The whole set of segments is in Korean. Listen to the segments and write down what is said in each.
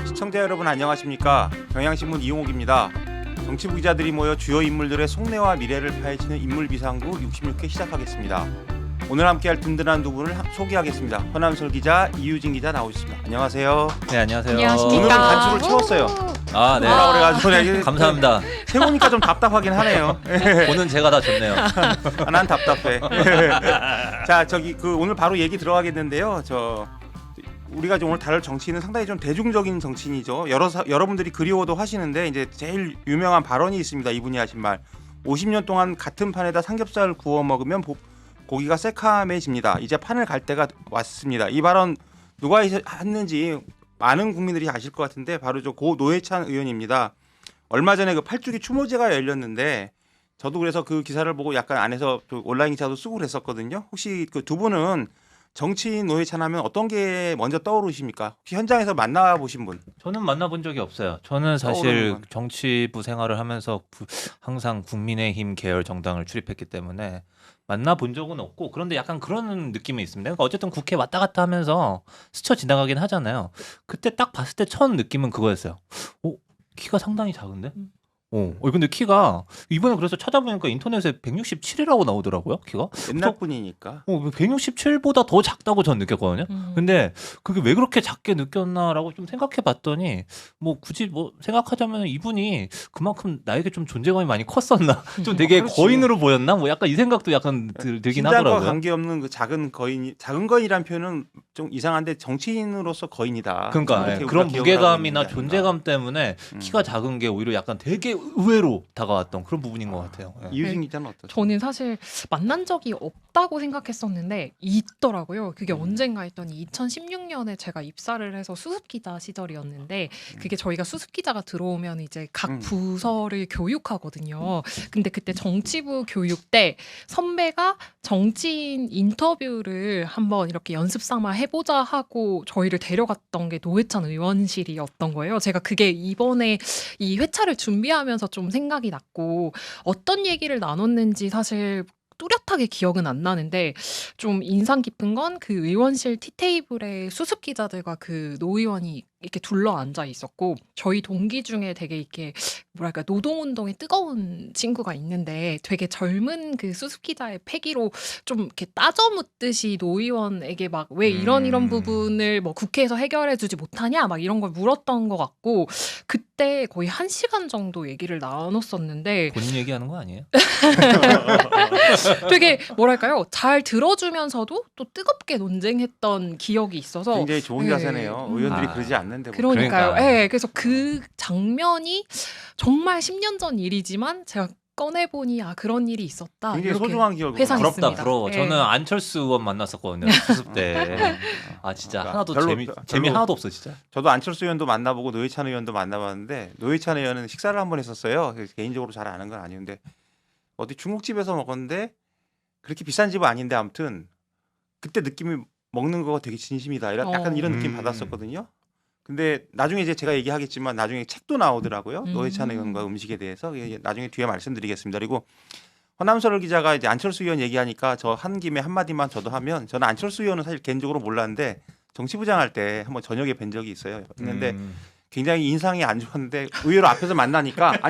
시청자 여러분 안녕하십니까? 경향신문 이용옥입니다. 정치부 기자들이 모여 주요 인물들의 속내와 미래를 파헤치는 인물비상구 66회 시작하겠습니다. 오늘 함께할 든든한 두 분을 소개하겠습니다. 허남솔 기자, 이유진 기자 나오셨습니다. 안녕하세요. 네, 안녕하세요. 안녕하십니까. 오늘은 단추를 채웠어요. 아, 네. 뭐라 그래가지고 감사합니다. 세우니까 좀 답답하긴 하네요. 오늘 제가 다 줬네요. 난 답답해. 자, 오늘 바로 얘기 들어가겠는데요. 우리가 좀 오늘 다룰 정치인은 상당히 좀 대중적인 정치인이죠. 여러분들이 그리워도 하시는데 이제 제일 유명한 발언이 있습니다. 이분이 하신 말. 50년 동안 같은 판에다 삼겹살 구워 먹으면 고기가 새카매집니다. 이제 판을 갈 때가 왔습니다. 이 발언 누가 했는지 많은 국민들이 아실 것 같은데 바로 고 노회찬 의원입니다. 얼마 전에 그 8주기 추모제가 열렸는데 저도 그래서 그 기사를 보고 약간 안에서 온라인 기사도 쓰고 그랬었거든요. 혹시 그 두 분은 정치인 노회찬 하면 어떤 게 먼저 떠오르십니까? 혹시 현장에서 만나보신 분? 저는 만나본 적이 없어요. 저는 사실 정치부 생활을 하면서 항상 국민의힘 계열 정당을 출입했기 때문에 만나본 적은 없고, 그런데 약간 그런 느낌이 있습니다. 그러니까 어쨌든 국회 왔다 갔다 하면서 스쳐 지나가긴 하잖아요. 그때 딱 봤을 때 첫 느낌은 그거였어요. 키가 상당히 작은데? 근데 키가 이번에 그래서 찾아보니까 인터넷에 167이라고 나오더라고요. 키가 옛날 분이니까. 167보다 더 작다고 전 느꼈거든요. 근데 그게 왜 그렇게 작게 느꼈나라고 좀 생각해봤더니 굳이 생각하자면 이분이 그만큼 나에게 좀 존재감이 많이 컸었나, 좀 되게 거인으로 보였나, 약간 이 생각도 약간 들긴 하더라고요. 신장과 관계없는 그 작은 거인이란 표현은 좀 이상한데 정치인으로서 거인이다. 그러니까 그런 무게감이나 존재감 때문에 키가 작은 게 오히려 약간 되게 의외로 다가왔던 그런 부분인 것 같아요. 이유진 기자는 어떠세요? 저는 사실 만난 적이 없다고 생각했었는데 있더라고요. 그게 언젠가 했더니 2016년에 제가 입사를 해서 수습기자 시절이었는데, 그게 저희가 수습기자가 들어오면 이제 각 부서를 교육하거든요. 근데 그때 정치부 교육 때 선배가 정치인 인터뷰를 한번 이렇게 연습 삼아 해보자 하고 저희를 데려갔던 게 노회찬 의원실이었던 거예요. 제가 그게 이번에 이 회차를 준비하면서 좀 생각이 났고, 어떤 얘기를 나눴는지 사실 뚜렷하게 기억은 안 나는데 좀 인상 깊은 건 그 의원실 티테이블에 수습 기자들과 그 노 의원이 이렇게 둘러 앉아 있었고, 저희 동기 중에 되게 이렇게 뭐랄까 노동운동에 뜨거운 친구가 있는데 되게 젊은 그 수습 기자의 패기로 좀 이렇게 따져 묻듯이 노 의원에게 막 왜 이런 부분을 국회에서 해결해주지 못하냐 막 이런 걸 물었던 것 같고, 그때 거의 1시간 정도 얘기를 나눴었는데. 본인 얘기하는 거 아니에요? 되게 뭐랄까요, 잘 들어주면서도 또 뜨겁게 논쟁했던 기억이 있어서 굉장히 좋은 자세네요. 의원들이 그러지 않는데. 그러니까요. 네, 그래서 그 장면이 정말 10년 전 일이지만 제가 꺼내보니 그런 일이 있었다. 굉장히 소중한 기억이 회상했습니다. 부럽다, 부러워. 저는 안철수 의원 만났었거든요. 수습 때. 진짜 하나도 재미 하나도 없어 진짜. 저도 안철수 의원도 만나보고 노회찬 의원도 만나봤는데, 노회찬 의원은 식사를 한번 했었어요. 개인적으로 잘 아는 건 아니는데 어디 중국집에서 먹었는데 그렇게 비싼 집은 아닌데 아무튼 그때 느낌이 먹는 거가 되게 진심이다. 약간 이런 느낌 받았었거든요. 근데 나중에 이제 제가 얘기하겠지만 나중에 책도 나오더라고요. 노회찬 의원과 음식에 대해서. 나중에 뒤에 말씀드리겠습니다. 그리고 허남설 기자가 이제 안철수 의원 얘기하니까 저 한 김에 한마디만 저도 하면, 저는 안철수 의원은 사실 개인적으로 몰랐는데 정치부장 할 때 한번 저녁에 뵌 적이 있어요. 근데 굉장히 인상이 안 좋았는데 의외로 앞에서 만나니까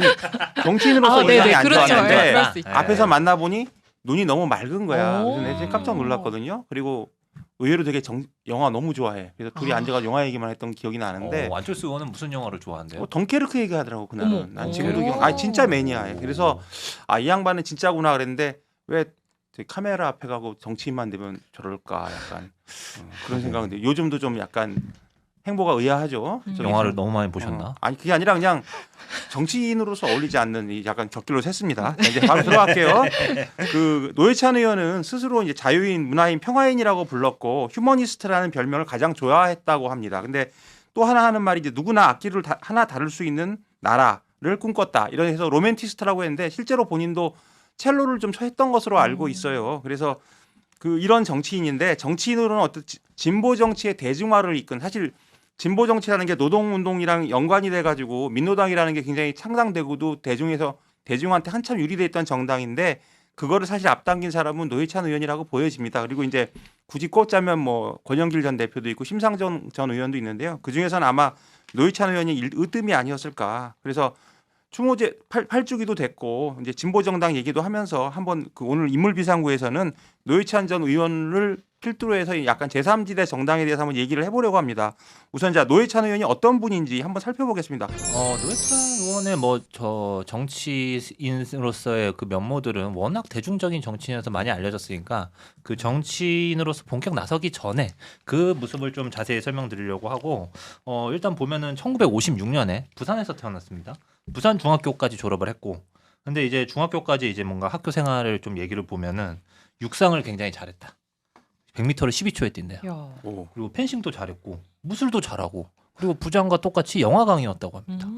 정치인으로서 인상이 안 좋았는데 앞에서 만나보니 눈이 너무 맑은 거야. 그래서 내가 깜짝 놀랐거든요. 그리고 의외로 되게 영화 너무 좋아해. 그래서 둘이 앉아가 영화 얘기만 했던 기억이 나는데. 안철수 의원은 무슨 영화를 좋아한대요? 덩케르크 얘기하더라고 그날은. 난 지금도 진짜 매니아해. 그래서 이 양반은 진짜구나 그랬는데 왜 카메라 앞에 가고 정치인만 되면 저럴까 약간 그런 생각인데, 요즘도 좀 약간 행보가 의아하죠. 영화를 너무 많이 보셨나? 아니 그게 아니라 그냥 정치인으로서 어울리지 않는 이 약간 격길로 샜습니다. 이제 바로 들어갈게요. 그 노회찬 의원은 스스로 이제 자유인, 문화인, 평화인이라고 불렀고 휴머니스트라는 별명을 가장 좋아했다고 합니다. 근데 또 하나 하는 말이 이제 누구나 악기를 하나 다룰 수 있는 나라를 꿈꿨다. 이래서 로맨티스트라고 했는데 실제로 본인도 첼로를 좀 했던 것으로 알고 있어요. 그래서 이런 정치인인데, 정치인으로는 어떤 진보 정치의 대중화를 이끈, 사실 진보 정치라는 게 노동운동이랑 연관이 돼가지고 민노당이라는 게 굉장히 창당되고도 대중한테 한참 유리돼 있던 정당인데, 그거를 사실 앞당긴 사람은 노회찬 의원이라고 보여집니다. 그리고 이제 굳이 꼽자면 권영길 전 대표도 있고 심상정 전 의원도 있는데요. 그 중에서는 아마 노회찬 의원이 으뜸이 아니었을까. 그래서 추모제 8주기도 됐고 이제 진보정당 얘기도 하면서 한번 그 오늘 인물비상구에서는 노회찬 전 의원을 필두로 해서 약간 제3지대 정당에 대해서 한번 얘기를 해보려고 합니다. 우선 자 노회찬 의원이 어떤 분인지 한번 살펴보겠습니다. 노회찬 의원의 뭐 저 정치인으로서의 그 면모들은 워낙 대중적인 정치인에서 많이 알려졌으니까 그 정치인으로서 본격 나서기 전에 그 모습을 좀 자세히 설명드리려고 하고 일단 보면은 1956년에 부산에서 태어났습니다. 부산 중학교까지 졸업을 했고 근데 이제 중학교까지 이제 뭔가 학교 생활을 좀 얘기를 보면은 육상을 굉장히 잘했다. 100m를 12초에 뛴대요. 야. 오. 그리고 펜싱도 잘했고 무술도 잘하고 그리고 부장과 똑같이 영화강이었다고 합니다.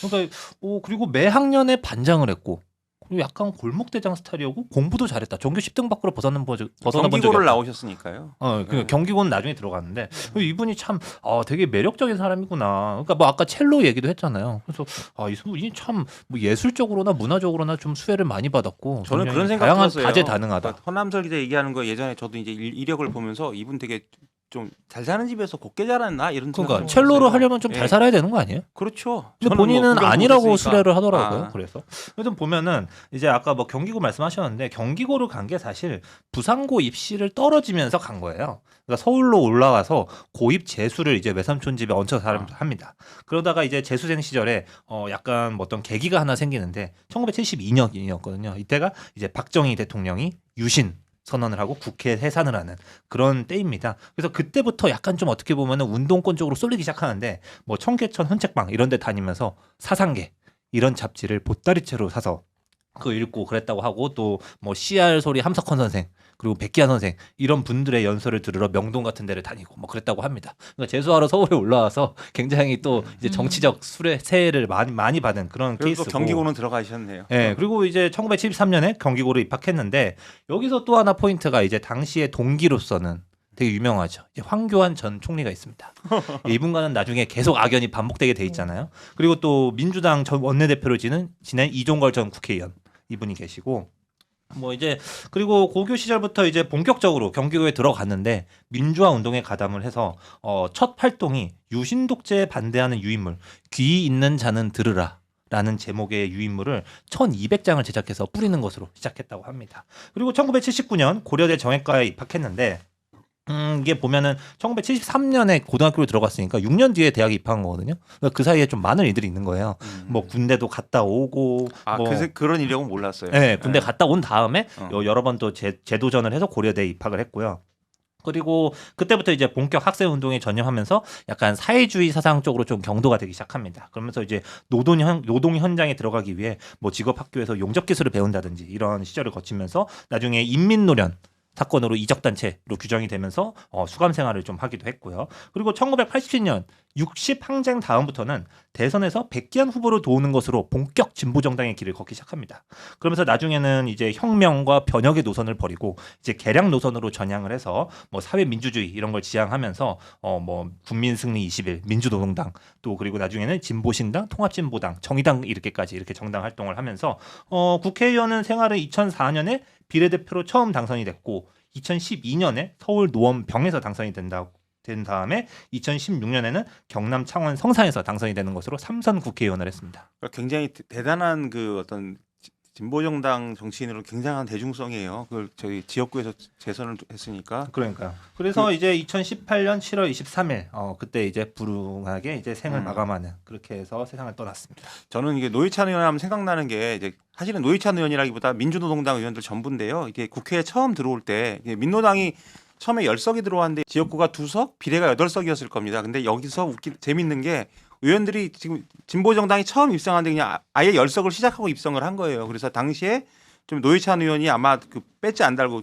그러니까 그리고 매 학년에 반장을 했고 그리고 약간 골목대장 스타일이었고 공부도 잘했다. 전교 10등 밖으로 벗어난 적이 경기고를 없다. 나오셨으니까요. 그 경기고는 나중에 들어갔는데 이분이 참 되게 매력적인 사람이구나. 그러니까 뭐 아까 첼로 얘기도 했잖아요. 그래서 이분이 참 뭐 예술적으로나 문화적으로나 좀 수혜를 많이 받았고 저는 그런 생각 다양한 들었어요. 다재다능하다. 그러니까 허남설 기자 얘기하는 거 예전에 저도 이제 이력을 보면서 이분 되게 좀 잘 사는 집에서 곱게 자랐나 이런 그러니까 생각이 첼로를 들었어요. 하려면 좀 잘 살아야 되는 거 아니에요? 그렇죠. 근데 저는 본인은 뭐 그런 아니라고 부분이 수레를 있으니까. 하더라고요. 그래서 요즘 보면은 이제 아까 뭐 경기고 말씀하셨는데 경기고를 간 게 사실 부산고 입시를 떨어지면서 간 거예요. 그러니까 서울로 올라와서 고입 재수를 이제 외삼촌 집에 얹혀서 합니다. 그러다가 이제 재수생 시절에 약간 뭐 어떤 계기가 하나 생기는데 1972년이었거든요. 이때가 이제 박정희 대통령이 유신 선언을 하고 국회 해산을 하는 그런 때입니다. 그래서 그때부터 약간 좀 어떻게 보면은 운동권 쪽으로 쏠리기 시작하는데 뭐 청계천 헌책방 이런 데 다니면서 사상계 이런 잡지를 보따리채로 사서 그거 읽고 그랬다고 하고 또 뭐 CR 소리 함석헌 선생 그리고 백기환 선생 이런 분들의 연설을 들으러 명동 같은 데를 다니고 뭐 그랬다고 합니다. 그러니까 재수하러 서울에 올라와서 굉장히 또 이제 정치적 세해를 많이 받은 그런 그리고 케이스고. 또 경기고는 들어가셨네요. 네, 그리고 이제 1973년에 경기고를 입학했는데 여기서 또 하나 포인트가 이제 당시의 동기로서는 되게 유명하죠. 이제 황교안 전 총리가 있습니다. 이분과는 나중에 계속 악연이 반복되게 돼 있잖아요. 그리고 또 민주당 전 원내대표를 지낸 이종걸 전 국회의원 이분이 계시고 뭐 이제 그리고 고교 시절부터 이제 본격적으로 경기고에 들어갔는데 민주화 운동에 가담을 해서 첫 활동이 유신 독재에 반대하는 유인물 귀 있는 자는 들으라. 라는 제목의 유인물을 1200장을 제작해서 뿌리는 것으로 시작했다고 합니다. 그리고 1979년 고려대 정외과에 입학했는데 이게 보면은 1973년에 고등학교로 들어갔으니까 6년 뒤에 대학에 입학한 거거든요. 그러니까 그 사이에 좀 많은 일들이 있는 거예요. 뭐 군대도 갔다 오고 그런 이력은 몰랐어요. 네, 군대 갔다 온 다음에 여러 번 또 재도전을 해서 고려대에 입학을 했고요. 그리고 그때부터 이제 본격 학생 운동에 전념하면서 약간 사회주의 사상 쪽으로 좀 경도가 되기 시작합니다. 그러면서 이제 노동 현장에 들어가기 위해 뭐 직업 학교에서 용접 기술을 배운다든지 이런 시절을 거치면서 나중에 인민노련 사건으로 이적단체로 규정이 되면서 수감 생활을 좀 하기도 했고요. 그리고 1987년 60 항쟁 다음부터는 대선에서 백기환 후보를 도우는 것으로 본격 진보 정당의 길을 걷기 시작합니다. 그러면서 나중에는 이제 혁명과 변혁의 노선을 버리고 이제 개량 노선으로 전향을 해서 뭐 사회 민주주의 이런 걸 지향하면서 뭐 국민승리 20일, 민주노동당 또 그리고 나중에는 진보신당, 통합진보당, 정의당 이렇게 정당 활동을 하면서 국회의원은 생활을 2004년에 비례대표로 처음 당선이 됐고 2012년에 서울 노원병에서 당선이 된 다음에 2016년에는 경남 창원 성산에서 당선이 되는 것으로 3선 국회의원을 했습니다. 그러니까 굉장히 대단한 그 어떤 진보정당 정치인으로 굉장한 대중성이에요. 그걸 저희 지역구에서 재선을 했으니까. 그러니까요. 그래서 이제 2018년 7월 23일 그때 이제 불운하게 이제 생을 마감하는 그렇게 해서 세상을 떠났습니다. 저는 이게 노회찬 의원 하면 생각나는 게 이제 사실은 노회찬 의원이라기보다 민주노동당 의원들 전부인데요. 이게 국회에 처음 들어올 때 민노당이 처음에 10석이 들어왔는데 지역구가 2석, 비례가 8석이었을 겁니다. 근데 여기서 재밌는 게 의원들이 지금 진보정당이 처음 입성하는데 그냥 아예 10석을 시작하고 입성을 한 거예요. 그래서 당시에 좀 노회찬 의원이 아마 그 배지 안 달고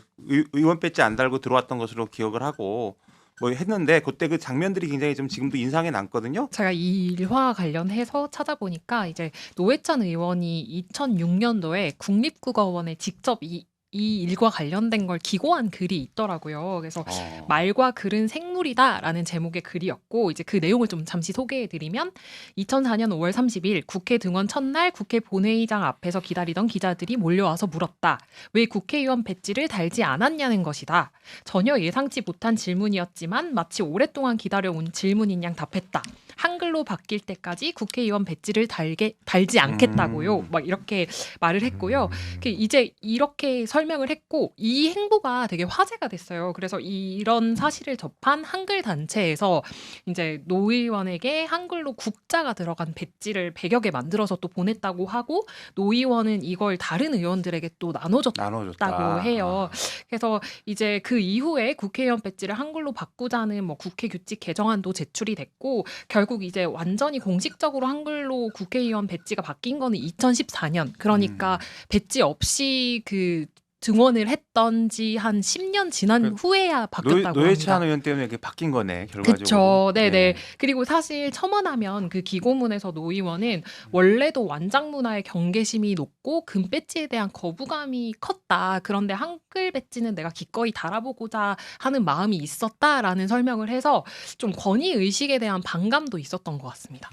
의원 배지 안 달고 들어왔던 것으로 기억을 하고 뭐 했는데 그때 그 장면들이 굉장히 좀 지금도 인상에 남거든요. 제가 이 일화 관련해서 찾아보니까 이제 노회찬 의원이 2006년도에 국립국어원에 직접 이 일과 관련된 걸 기고한 글이 있더라고요. 그래서 말과 글은 생물이다라는 제목의 글이었고 이제 그 내용을 좀 잠시 소개해드리면 2004년 5월 30일 국회 등원 첫날 국회 본회의장 앞에서 기다리던 기자들이 몰려와서 물었다. 왜 국회의원 배지를 달지 않았냐는 것이다. 전혀 예상치 못한 질문이었지만 마치 오랫동안 기다려온 질문인 양 답했다. 한글로 바뀔 때까지 국회의원 배지를 달지 않겠다고요. 막 이렇게 말을 했고요. 이제 이렇게 설명을 했고 이 행보가 되게 화제가 됐어요. 그래서 이런 사실을 접한 한글 단체에서 이제 노 의원에게 한글로 국자가 들어간 배지를 100여 개 만들어서 또 보냈다고 하고 노 의원은 이걸 다른 의원들에게 또 나눠줬다고 해요. 그래서 이제 그 이후에 국회의원 배지를 한글로 바꾸자는 뭐 국회 규칙 개정안도 제출이 됐고 결국 이제 완전히 공식적으로 한글로 국회의원 배지가 바뀐 거는 2014년. 그러니까 배지 없이 그 증원을 했던 지 한 10년 지난 후에야 바뀌었다고 노회찬 합니다. 의원 때문에 이게 바뀐 거네 결과적으로. 그렇죠. 네네. 네. 그리고 사실 첨언하면 그 기고문에서 노 의원은 원래도 완장문화의 경계심이 높고 금 배지에 대한 거부감이 컸다. 그런데 한글 배지는 내가 기꺼이 달아보고자 하는 마음이 있었다라는 설명을 해서 좀 권위 의식에 대한 반감도 있었던 것 같습니다.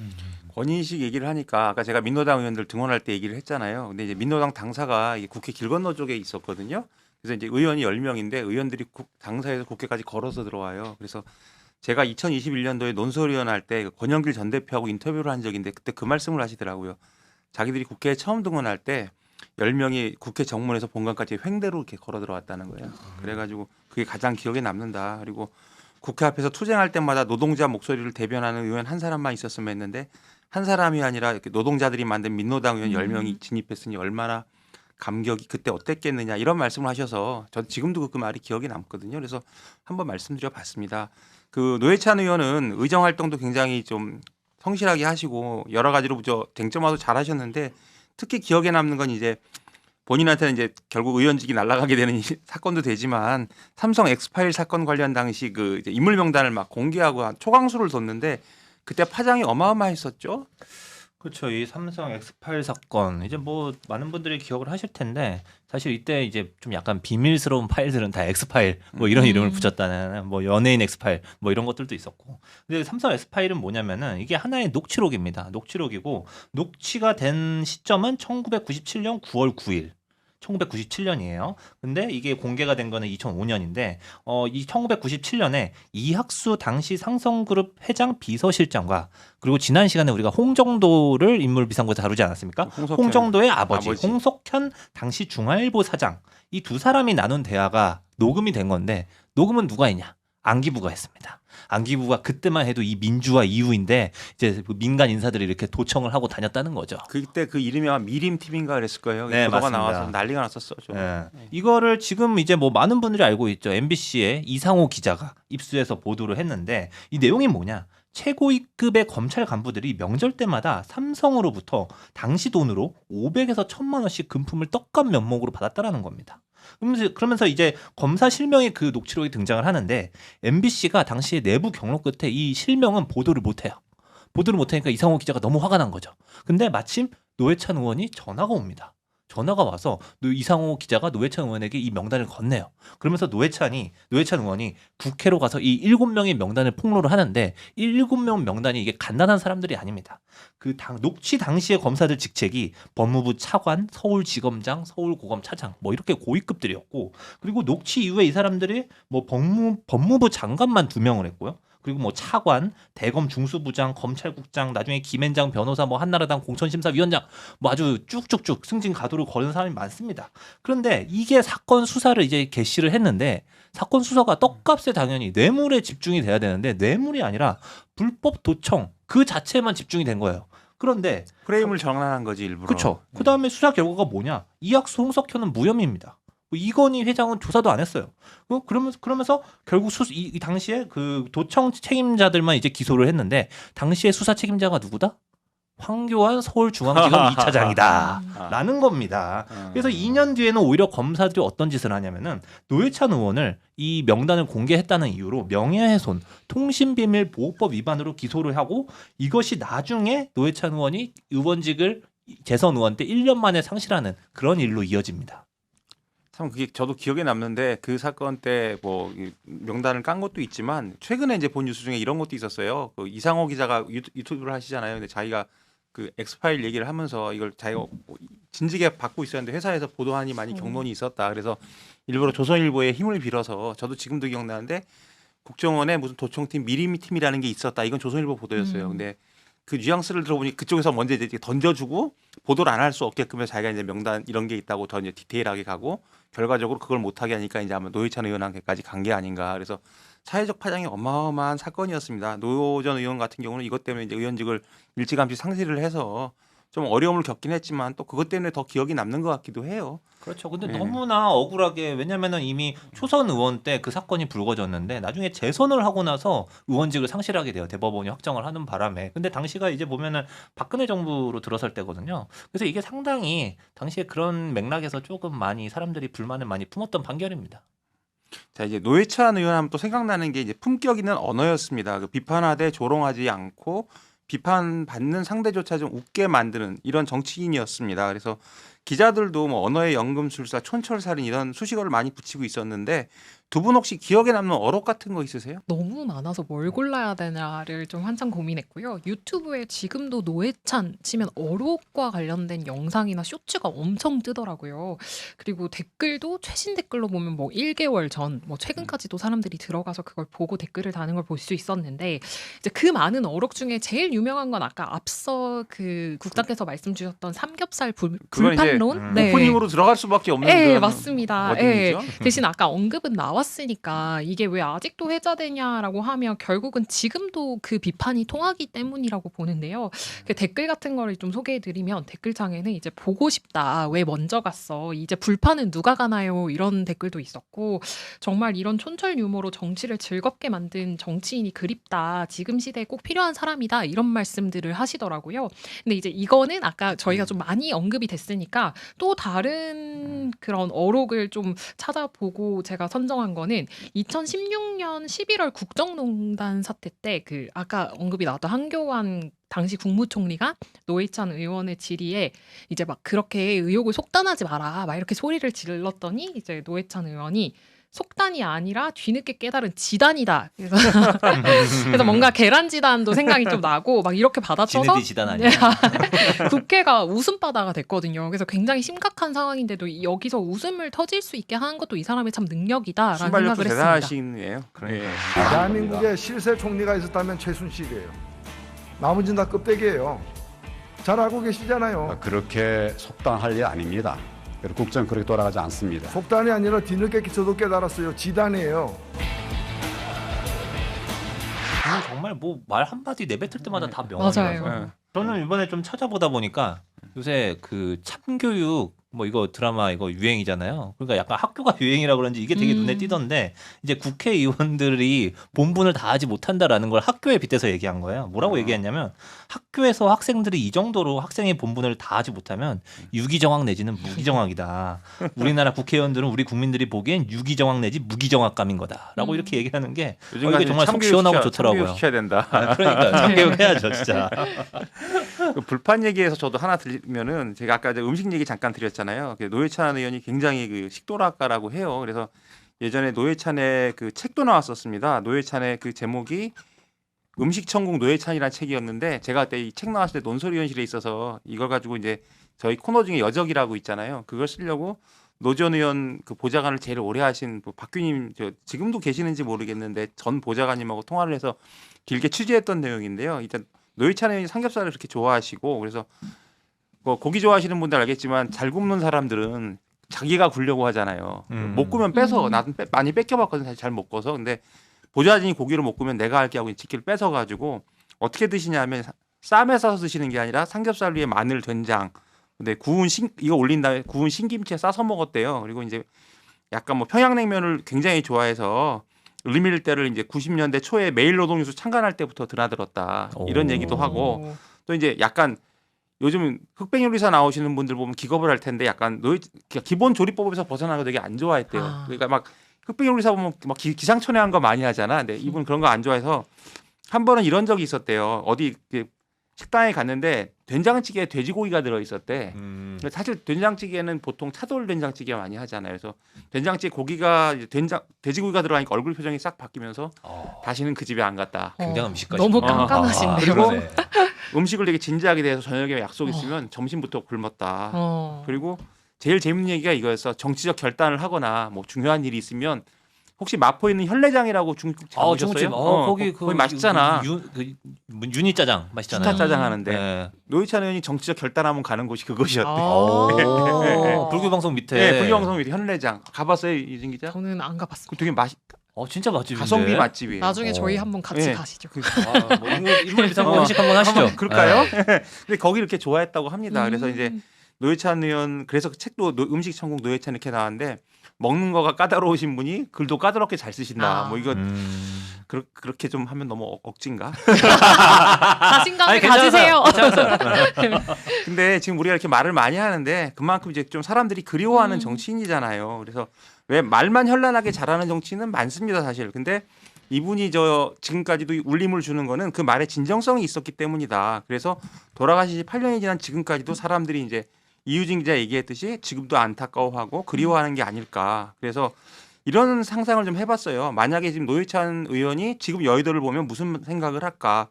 권위의식 얘기를 하니까 아까 제가 민노당 의원들 등원할 때 얘기를 했잖아요. 근데 이제 민노당 당사가 이 국회 길 건너 쪽에 있었거든요. 그래서 이제 의원이 10명인데 의원들이 당사에서 국회까지 걸어서 들어와요. 그래서 제가 2021년도에 논설위원 할 때 권영길 전 대표하고 인터뷰를 한 적이 있는데 그때 그 말씀을 하시더라고요. 자기들이 국회에 처음 등원할 때 10명이 국회 정문에서 본관까지 횡대로 이렇게 걸어 들어왔다는 거예요. 그래가지고 그게 가장 기억에 남는다. 그리고 국회 앞에서 투쟁할 때마다 노동자 목소리를 대변하는 의원 한 사람만 있었으면 했는데 한 사람이 아니라 이렇게 노동자들이 만든 민노당 의원 10명이 진입했으니 얼마나 감격이 그때 어땠겠느냐 이런 말씀을 하셔서 저 지금도 그 말이 기억에 남거든요. 그래서 한번 말씀드려 봤습니다. 그 노회찬 의원은 의정 활동도 굉장히 좀 성실하게 하시고 여러 가지로 쟁점화도 잘 하셨는데 특히 기억에 남는 건 이제 본인한테는 이제 결국 의원직이 날아가게 되는 이 사건도 되지만 삼성 엑스파일 사건 관련 당시 그 이제 인물 명단을 막 공개하고 초강수를 뒀는데 그때 파장이 어마어마했었죠. 그렇죠. 이 삼성 엑스파일 사건 이제 뭐 많은 분들이 기억을 하실 텐데 사실 이때 이제 좀 약간 비밀스러운 파일들은 다 엑스파일 뭐 이런 이름을 붙였다는 뭐 연예인 엑스파일 뭐 이런 것들도 있었고. 근데 삼성 엑스파일은 뭐냐면은 이게 하나의 녹취록입니다. 녹취록이고 녹취가 된 시점은 1997년 9월 9일. 1997년이에요. 근데 이게 공개가 된 거는 2005년인데 이 1997년에 이학수 당시 삼성그룹 회장 비서실장과 그리고 지난 시간에 우리가 홍정도를 인물 비상구에서 다루지 않았습니까? 홍정도의 아버지 홍석현 당시 중앙일보 사장 이 두 사람이 나눈 대화가 녹음이 된 건데 녹음은 누가 했냐? 안기부가 했습니다. 안기부가 그때만 해도 이 민주화 이후인데 이제 민간 인사들이 이렇게 도청을 하고 다녔다는 거죠. 그때 그 이름이 아마 미림TV인가 그랬을 거예요. 네, 보도가 맞습니다. 나와서 난리가 났었어. 네. 이거를 지금 이제 뭐 많은 분들이 알고 있죠. MBC의 이상호 기자가 입수해서 보도를 했는데 이 내용이 뭐냐? 최고위급의 검찰 간부들이 명절 때마다 삼성으로부터 당시 돈으로 500에서 1000만 원씩 금품을 떡값 면목으로 받았다라는 겁니다. 그러면서 이제 검사 실명의 그 녹취록이 등장을 하는데 MBC가 당시에 내부 경로 끝에 이 실명은 보도를 못해요. 보도를 못하니까 이상호 기자가 너무 화가 난 거죠. 근데 마침 노회찬 의원이 전화가 옵니다. 전화가 와서 이상호 기자가 노회찬 의원에게 이 명단을 건네요. 그러면서 노회찬 의원이 국회로 가서 이 7명의 명단을 폭로를 하는데 이 7명 명단이 이게 간단한 사람들이 아닙니다. 녹취 당시의 검사들 직책이 법무부 차관, 서울지검장, 서울고검 차장 뭐 이렇게 고위급들이었고 그리고 녹취 이후에 이 사람들이 뭐 법무부 장관만 2명을 했고요. 그리고 뭐 차관, 대검 중수부장, 검찰국장, 나중에 김앤장 변호사, 뭐 한나라당 공천심사위원장, 뭐 아주 쭉쭉쭉 승진 가도를 거는 사람이 많습니다. 그런데 이게 사건 수사를 이제 개시를 했는데 사건 수사가 떡값에 당연히 뇌물에 집중이 돼야 되는데 뇌물이 아니라 불법 도청 그 자체만 집중이 된 거예요. 그런데 프레임을 전환한 거지 일부러. 그렇죠. 그 다음에 수사 결과가 뭐냐? 이학수, 홍석현은 무혐의입니다. 이건희 회장은 조사도 안 했어요. 그러면서 결국 이 당시에 그 도청 책임자들만 이제 기소를 했는데 당시에 수사 책임자가 누구다? 황교안 서울중앙지검 2차장이다. 라는 겁니다. 그래서 2년 뒤에는 오히려 검사들이 어떤 짓을 하냐면은 노회찬 의원을 이 명단을 공개했다는 이유로 명예훼손, 통신비밀보호법 위반으로 기소를 하고 이것이 나중에 노회찬 의원이 의원직을 재선 의원 때 1년 만에 상실하는 그런 일로 이어집니다. 참 그게 저도 기억에 남는데 그 사건 때 뭐 명단을 깐 것도 있지만 최근에 이제 본 뉴스 중에 이런 것도 있었어요. 그 이상호 기자가 유튜브를 하시잖아요. 근데 자기가 그 엑스파일 얘기를 하면서 이걸 자기가 진지게 받고 있었는데 회사에서 보도하니 많이 경론이 있었다. 그래서 일부러 조선일보에 힘을 빌어서 저도 지금도 기억나는데 국정원에 무슨 도청팀 미리미팀이라는 게 있었다. 이건 조선일보 보도였어요. 근데 그 뉘앙스를 들어보니 그쪽에서 먼저 이제 던져주고 보도를 안 할 수 없게끔 해서 자기가 이제 명단 이런 게 있다고 더 이제 디테일하게 가고 결과적으로 그걸 못하게 하니까 이제 아마 노회찬 의원한테까지 간 게 아닌가. 그래서 사회적 파장이 어마어마한 사건이었습니다. 노 전 의원 같은 경우는 이것 때문에 이제 의원직을 일찌감치 상실을 해서 좀 어려움을 겪긴 했지만 또 그것 때문에 더 기억이 남는 것 같기도 해요. 그렇죠. 근데 네. 너무나 억울하게 왜냐면은 이미 초선 의원 때 그 사건이 불거졌는데 나중에 재선을 하고 나서 의원직을 상실하게 돼요. 대법원이 확정을 하는 바람에. 근데 당시가 이제 보면은 박근혜 정부로 들어설 때거든요. 그래서 이게 상당히 당시에 그런 맥락에서 조금 많이 사람들이 불만을 많이 품었던 판결입니다. 자 이제 노회찬 의원 하면 또 생각나는 게 이제 품격 있는 언어였습니다. 그 비판하되 조롱하지 않고 비판받는 상대조차 좀 웃게 만드는 이런 정치인이었습니다. 그래서 기자들도 뭐 언어의 연금술사, 촌철살인 이런 수식어를 많이 붙이고 있었는데 두 분 혹시 기억에 남는 어록 같은 거 있으세요? 너무 많아서 뭘 골라야 되나를 좀 한참 고민했고요. 유튜브에 지금도 노회찬 치면 어록과 관련된 영상이나 쇼츠가 엄청 뜨더라고요. 그리고 댓글도 최신 댓글로 보면 뭐 1개월 전, 뭐 최근까지도 사람들이 들어가서 그걸 보고 댓글을 다는 걸 볼 수 있었는데 이제 그 많은 어록 중에 제일 유명한 건 아까 앞서 그 국장께서 말씀 주셨던 삼겹살 그건 불판론. 이제 오프닝으로 들어갈 수밖에 없는 네, 그런 맞습니다. 예. 워딩이죠. 대신 아까 언급은 나왔으니까 이게 왜 아직도 회자되냐라고 하면 결국은 지금도 그 비판이 통하기 때문이라고 보는데요. 그 댓글 같은 거를 좀 소개해드리면 댓글창에는 이제 보고 싶다. 왜 먼저 갔어? 이제 불판은 누가 가나요? 이런 댓글도 있었고 정말 이런 촌철 유머로 정치를 즐겁게 만든 정치인이 그립다. 지금 시대에 꼭 필요한 사람이다. 이런 말씀들을 하시더라고요. 근데 이제 이거는 아까 저희가 좀 많이 언급이 됐으니까 또 다른 그런 어록을 좀 찾아보고 제가 선정한 거는 2016년 11월 국정농단 사태 때 그 아까 언급이 나왔던 한교안 당시 국무총리가 노회찬 의원의 질의에 이제 막 그렇게 의혹을 속단하지 마라 막 이렇게 소리를 질렀더니 이제 노회찬 의원이 속단이 아니라 뒤늦게 깨달은 지단이다. 그래서 뭔가 계란지단도 생각이 좀 나고 막 이렇게 받아쳐서 지네디 지단 아니야? 국회가 웃음바다가 됐거든요. 그래서 굉장히 심각한 상황인데도 여기서 웃음을 터질 수 있게 하는 것도 이 사람의 참 능력이다라는 순발력도 생각을 했습니다. 대단하시네요. 그러니까. 대한민국에 실세 총리가 있었다면 최순실이에요. 나머지는 다 껍데기예요. 잘 알고 계시잖아요. 그렇게 속단할 일 아닙니다. 그리고 국정 그렇게 돌아가지 않습니다. 속단이 아니라 뒤늦게 저도 깨달았어요. 지단이에요. 저는 정말 뭐 말 한마디 내뱉을 때마다 다 명언이라서 맞아요. 저는 이번에 좀 찾아보다 보니까 요새 그 참교육 뭐 이거 드라마 이거 유행이잖아요. 그러니까 약간 학교가 유행이라 그런지 이게 되게 눈에 띄던데 이제 국회의원들이 본분을 다하지 못한다라는 걸 학교에 빗대서 얘기한 거예요. 뭐라고 얘기했냐면 학교에서 학생들이 이 정도로 학생의 본분을 다하지 못하면 유기정학 내지는 무기정학이다. 우리나라 국회의원들은 우리 국민들이 보기엔 유기정학 내지 무기정학감인 거다라고 이렇게 얘기하는 게 이게 정말 속 시원하고 좋더라고요. 참교육시켜야 된다. 그러니까 참교육 해야죠, 진짜. 그 불판 얘기에서 저도 하나 들리면은 제가 아까 이제 음식 얘기 잠깐 드렸잖아요. 노회찬 의원이 굉장히 그 식도락가라고 해요. 그래서 예전에 노회찬의 그 책도 나왔었습니다. 노회찬의 그 제목이 음식천국 노회찬이라는 책이었는데 제가 그때 이 책 나왔을 때 논설위원실에 있어서 이걸 가지고 이제 저희 코너 중에 여적이라고 있잖아요. 그걸 쓰려고 노 전 의원 그 보좌관을 제일 오래 하신 박규님 지금도 계시는지 모르겠는데 전 보좌관님하고 통화를 해서 길게 취재했던 내용인데요. 일단 노회찬 의원이 삼겹살을 그렇게 좋아하시고 그래서 뭐 고기 좋아하시는 분들 알겠지만 잘 굽는 사람들은 자기가 굽려고 하잖아요. 못 구면 뺏어. 나도 많이 뺏겨봤거든. 사실 잘 못 구워서. 근데 보좌진이 고기를 못 구면 내가 할게 하고 직기를 뺏어가지고 어떻게 드시냐면 쌈에 싸서 드시는 게 아니라 삼겹살 위에 마늘, 된장, 근데 이거 올린 다음에 구운 신김치에 싸서 먹었대요. 그리고 이제 약간 뭐 평양냉면을 굉장히 좋아해서 을밀대를 이제 90년대 초에 매일노동뉴스 창간할 때부터 드나들었다. 이런 얘기도 하고 또 이제 약간 요즘 흑백 요리사 나오시는 분들 보면 기겁을 할 텐데 약간 기본 조리법에서 벗어나는 거 되게 안 좋아했대요. 그러니까 막 흑백 요리사 보면 막 기상천외한 거 많이 하잖아. 근데 이분 그런 거 안 좋아해서 한 번은 이런 적이 있었대요. 어디 식당에 갔는데 된장찌개에 돼지고기가 들어 있었대. 사실 된장찌개는 보통 차돌 된장찌개 많이 하잖아요. 그래서 된장찌개 고기가 돼지고기가 들어가니까 얼굴 표정이 싹 바뀌면서 다시는 그 집에 안 갔다. 굉장한 음식까지. 너무 깐깐하신데요. 그리고 음식을 되게 진지하게 대해서 저녁에 약속 있으면 점심부터 굶었다. 그리고 제일 재밌는 얘기가 이거였어. 정치적 결단을 하거나 뭐 중요한 일이 있으면 혹시 마포에 있는 현례장이라고 중국집 가보셨어요? 중국집. 거기 거기 맛있잖아. 윤희 짜장 맛있잖아요. 스타 짜장 하는데 네. 노회찬 의원이 정치적 결단하면 가는 곳이 그것이었대. 불교 방송 밑에. 네, 불교방송 밑에 현례장 가봤어요, 이진 기자? 저는 안 가봤습니다. 그 되게 진짜 맛집인데. 가성비 맛집이에요. 나중에 저희 한번 같이 네. 가시죠. 뭐 인물 비상금 회식 한번 하시죠. 한번 그럴까요? 근데 거기 이렇게 좋아했다고 합니다. 그래서 이제 음. 노회찬 의원 그래서 그 책도 음식 천국 노회찬 이렇게 나왔는데 먹는 거가 까다로우신 분이 글도 까다롭게 잘 쓰신다. 뭐 이거 그렇게 좀 하면 너무 억진가? 자신감을 가지세요. 근데 지금 우리가 이렇게 말을 많이 하는데 그만큼 이제 좀 사람들이 그리워하는 음. 정치인이잖아요. 그래서 왜 말만 현란하게 잘하는 정치인은 많습니다, 사실. 근데 이분이 지금까지도 울림을 주는 거는 그 말에 진정성이 있었기 때문이다. 그래서 돌아가신 지 8년이 지난 지금까지도 사람들이 이제 이유진 기자 얘기했듯이 지금도 안타까워하고 그리워하는 게 아닐까. 그래서 이런 상상을 좀 해봤어요. 만약에 지금 노회찬 의원이 지금 여의도를 보면 무슨 생각을 할까.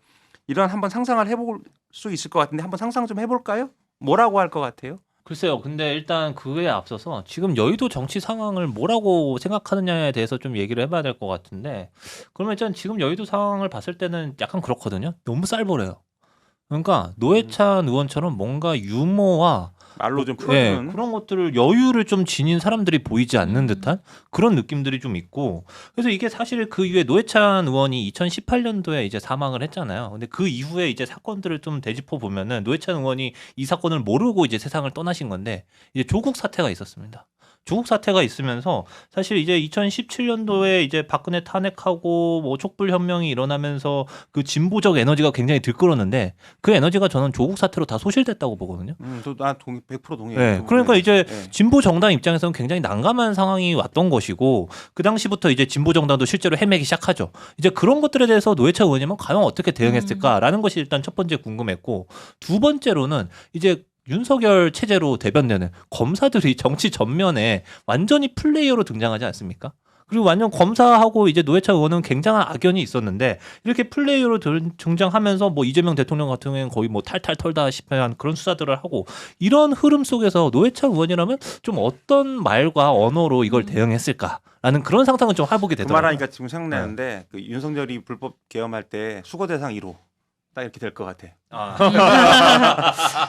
이런 한번 상상을 해볼 수 있을 것 같은데 한번 상상 좀 해볼까요? 뭐라고 할 것 같아요? 글쎄요. 근데 일단 그에 앞서서 지금 여의도 정치 상황을 뭐라고 생각하느냐에 대해서 좀 얘기를 해봐야 될 것 같은데 그러면 일단 지금 여의도 상황을 봤을 때는 약간 그렇거든요. 너무 쌀벌해요. 그러니까 노회찬 의원처럼 뭔가 유머와 말로 좀 풀어주는 그런 것들을 여유를 좀 지닌 사람들이 보이지 않는 듯한 그런 느낌들이 좀 있고 그래서 이게 사실 그 이후에 노회찬 의원이 2018년도에 이제 사망을 했잖아요. 근데 그 이후에 이제 사건들을 좀 되짚어 보면은 노회찬 의원이 이 사건을 모르고 이제 세상을 떠나신 건데 이제 조국 사태가 있었습니다. 조국 사태가 있으면서 사실 이제 2017년도에 이제 박근혜 탄핵하고 뭐 촛불 혁명이 일어나면서 그 진보적 에너지가 굉장히 들끓었는데 그 에너지가 저는 조국 사태로 다 소실됐다고 보거든요. 나 100% 동의해요. 네, 그러니까 이제 네. 진보 정당 입장에서는 굉장히 난감한 상황이 왔던 것이고 그 당시부터 이제 진보 정당도 실제로 헤매기 시작하죠. 이제 그런 것들에 대해서 노회찬 의원님은 과연 어떻게 대응했을까라는 것이 일단 첫 번째 궁금했고 두 번째로는 이제 윤석열 체제로 대변되는 검사들이 정치 전면에 완전히 플레이어로 등장하지 않습니까? 그리고 완전 검사하고 이제 노회찬 의원은 굉장한 악연이 있었는데 이렇게 플레이어로 등장하면서 뭐 이재명 대통령 같은 경우에는 거의 뭐 탈탈 털다 싶은 그런 수사들을 하고 이런 흐름 속에서 노회찬 의원이라면 좀 어떤 말과 언어로 이걸 대응했을까라는 그런 상상은 좀 해보게 그 되더라고요. 말하니까 지금 생각나는데 그 윤석열이 불법 계엄할 때 수거 대상 1호 딱 이렇게 될 것 같아.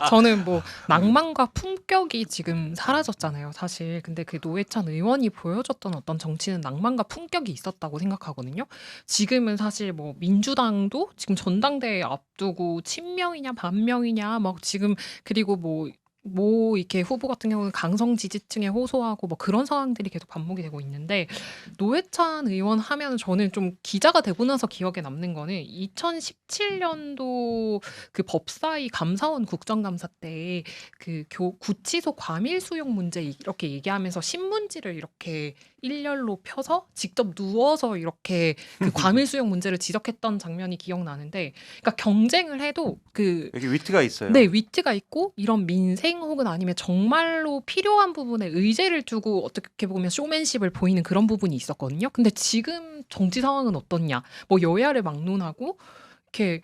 저는 뭐 낭만과 품격이 지금 사라졌잖아요, 사실. 근데 그 노회찬 의원이 보여줬던 어떤 정치는 낭만과 품격이 있었다고 생각하거든요. 지금은 사실 뭐 민주당도 지금 전당대회 앞두고 친명이냐 반명이냐 막 지금 그리고 뭐 이렇게 후보 같은 경우는 강성 지지층에 호소하고 뭐 그런 상황들이 계속 반복이 되고 있는데 노회찬 의원 하면 저는 좀 기자가 되고 나서 기억에 남는 거는 2017년도 그 법사위 감사원 국정감사 때 그 구치소 과밀 수용 문제 이렇게 얘기하면서 신문지를 이렇게 일렬로 펴서 직접 누워서 이렇게 그 과밀 수용 문제를 지적했던 장면이 기억나는데 그러니까 경쟁을 해도 그 여기 위트가 있어요. 네, 위트가 있고 이런 민생 혹은 아니면 정말로 필요한 부분에 의제를 두고 어떻게 보면 쇼맨십을 보이는 그런 부분이 있었거든요. 근데 지금 정치 상황은 어떻냐? 뭐 여야를 막론하고 이렇게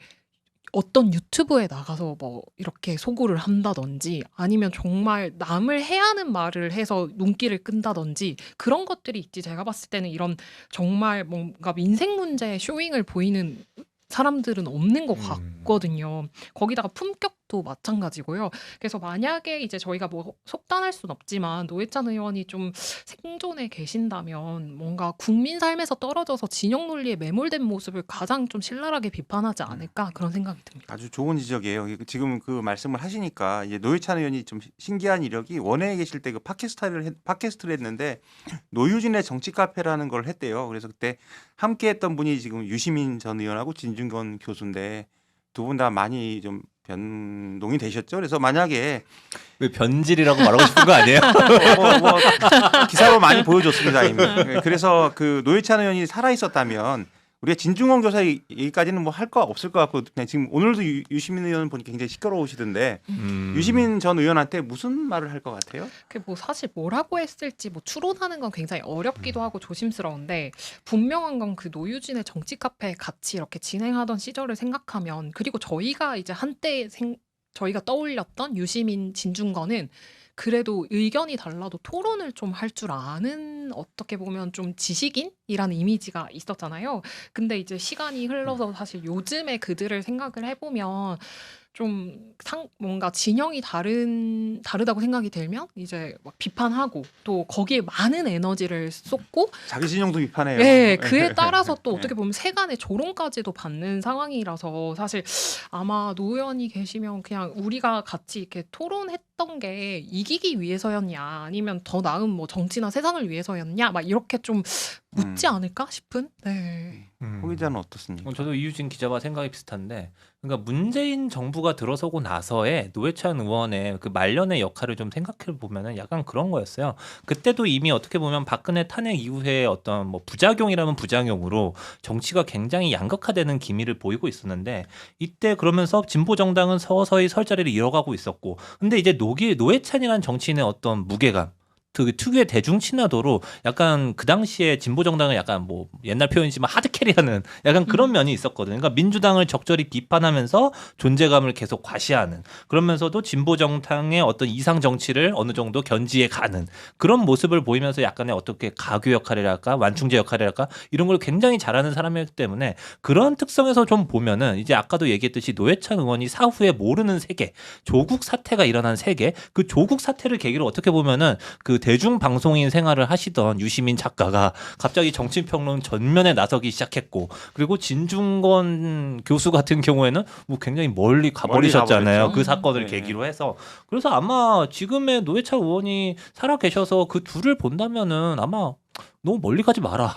어떤 유튜브에 나가서 뭐 이렇게 소구를 한다든지 아니면 정말 남을 해하는 말을 해서 눈길을 끈다든지 그런 것들이 있지. 제가 봤을 때는 이런 정말 뭔가 민생 문제에 쇼잉을 보이는 사람들은 없는 것 같거든요. 거기다가 품격도 마찬가지고요. 그래서 만약에 이제 저희가 뭐 속단할 순 없지만 노회찬 의원이 좀 생존에 계신다면 뭔가 국민 삶에서 떨어져서 진영 논리에 매몰된 모습을 가장 좀 신랄하게 비판하지 않을까 그런 생각이 듭니다. 아주 좋은 지적이에요. 지금 그 말씀을 하시니까 이제 노회찬 의원이 좀 신기한 이력이 원회에 계실 때 그 팟캐스트를 했는데 노유진의 정치 카페라는 걸 했대요. 그래서 그때 함께했던 분이 지금 유시민 전 의원하고 진중권 교수인데 두 분 다 많이 좀 변동이 되셨죠. 그래서 만약에 왜 변질이라고 말하고 싶은 거 아니에요? 뭐 기사로 많이 보여줬습니다 이미. 그래서 그 노회찬 의원이 살아 있었다면 우리가 진중권 교사 얘기까지는 뭐 할 거 없을 것 같고 그냥 지금 오늘도 유시민 의원 보니까 굉장히 시끄러우시던데 유시민 전 의원한테 무슨 말을 할 것 같아요? 그 뭐 사실 뭐라고 했을지 뭐 추론하는 건 굉장히 어렵기도 하고 조심스러운데 분명한 건 그 노유진의 정치 카페 같이 이렇게 진행하던 시절을 생각하면 그리고 저희가 이제 한때 저희가 떠올렸던 유시민 진중권은 그래도 의견이 달라도 토론을 좀 할 줄 아는 어떻게 보면 좀 지식인이라는 이미지가 있었잖아요. 근데 이제 시간이 흘러서 사실 요즘에 그들을 생각을 해보면 좀 뭔가 진영이 다르다고 생각이 들면 이제 막 비판하고 또 거기에 많은 에너지를 쏟고 자기 진영도 비판해요. 네, 그에 따라서 또 어떻게 보면 세간의 조롱까지도 받는 상황이라서 사실 아마 노 의원이 계시면 그냥 우리가 같이 이렇게 토론했던 게 이기기 위해서였냐 아니면 더 나은 뭐 정치나 세상을 위해서였냐 막 이렇게 좀 묻지 않을까 싶은. 네. 호 기자는 어떻습니까? 저도 이유진 기자와 생각이 비슷한데, 그러니까 문재인 정부가 들어서고 나서의 노회찬 의원의 그 말년의 역할을 좀 생각해 보면은 약간 그런 거였어요. 그때도 이미 어떻게 보면 박근혜 탄핵 이후에 어떤 뭐 부작용이라면 부작용으로 정치가 굉장히 양극화되는 기미를 보이고 있었는데, 이때 그러면서 진보 정당은 서서히 설 자리를 잃어가고 있었고, 근데 이제 노회찬이라는 정치인의 어떤 무게감, 그 특유의 대중 친화도로 약간 그 당시에 진보 정당을 약간 뭐 옛날 표현이지만 하드캐리하는 약간 그런 면이 있었거든요. 그러니까 민주당을 적절히 비판하면서 존재감을 계속 과시하는, 그러면서도 진보 정당의 어떤 이상 정치를 어느 정도 견지해 가는 그런 모습을 보이면서 약간의 어떻게 가교 역할이랄까 완충제 역할이랄까 이런 걸 굉장히 잘하는 사람이기 때문에, 그런 특성에서 좀 보면은 이제 아까도 얘기했듯이 노회찬 의원이 사후에 모르는 세계, 조국 사태가 일어난 세계, 그 조국 사태를 계기로 어떻게 보면은 그 대중 방송인 생활을 하시던 유시민 작가가 갑자기 정치평론 전면에 나서기 시작했고, 그리고 진중권 교수 같은 경우에는 뭐 굉장히 멀리 가버리셨잖아요. 가버렸죠. 그 사건을 네. 계기로 해서. 그래서 아마 지금의 노회찬 의원이 살아 계셔서 그 둘을 본다면은 아마 너무 멀리 가지 마라.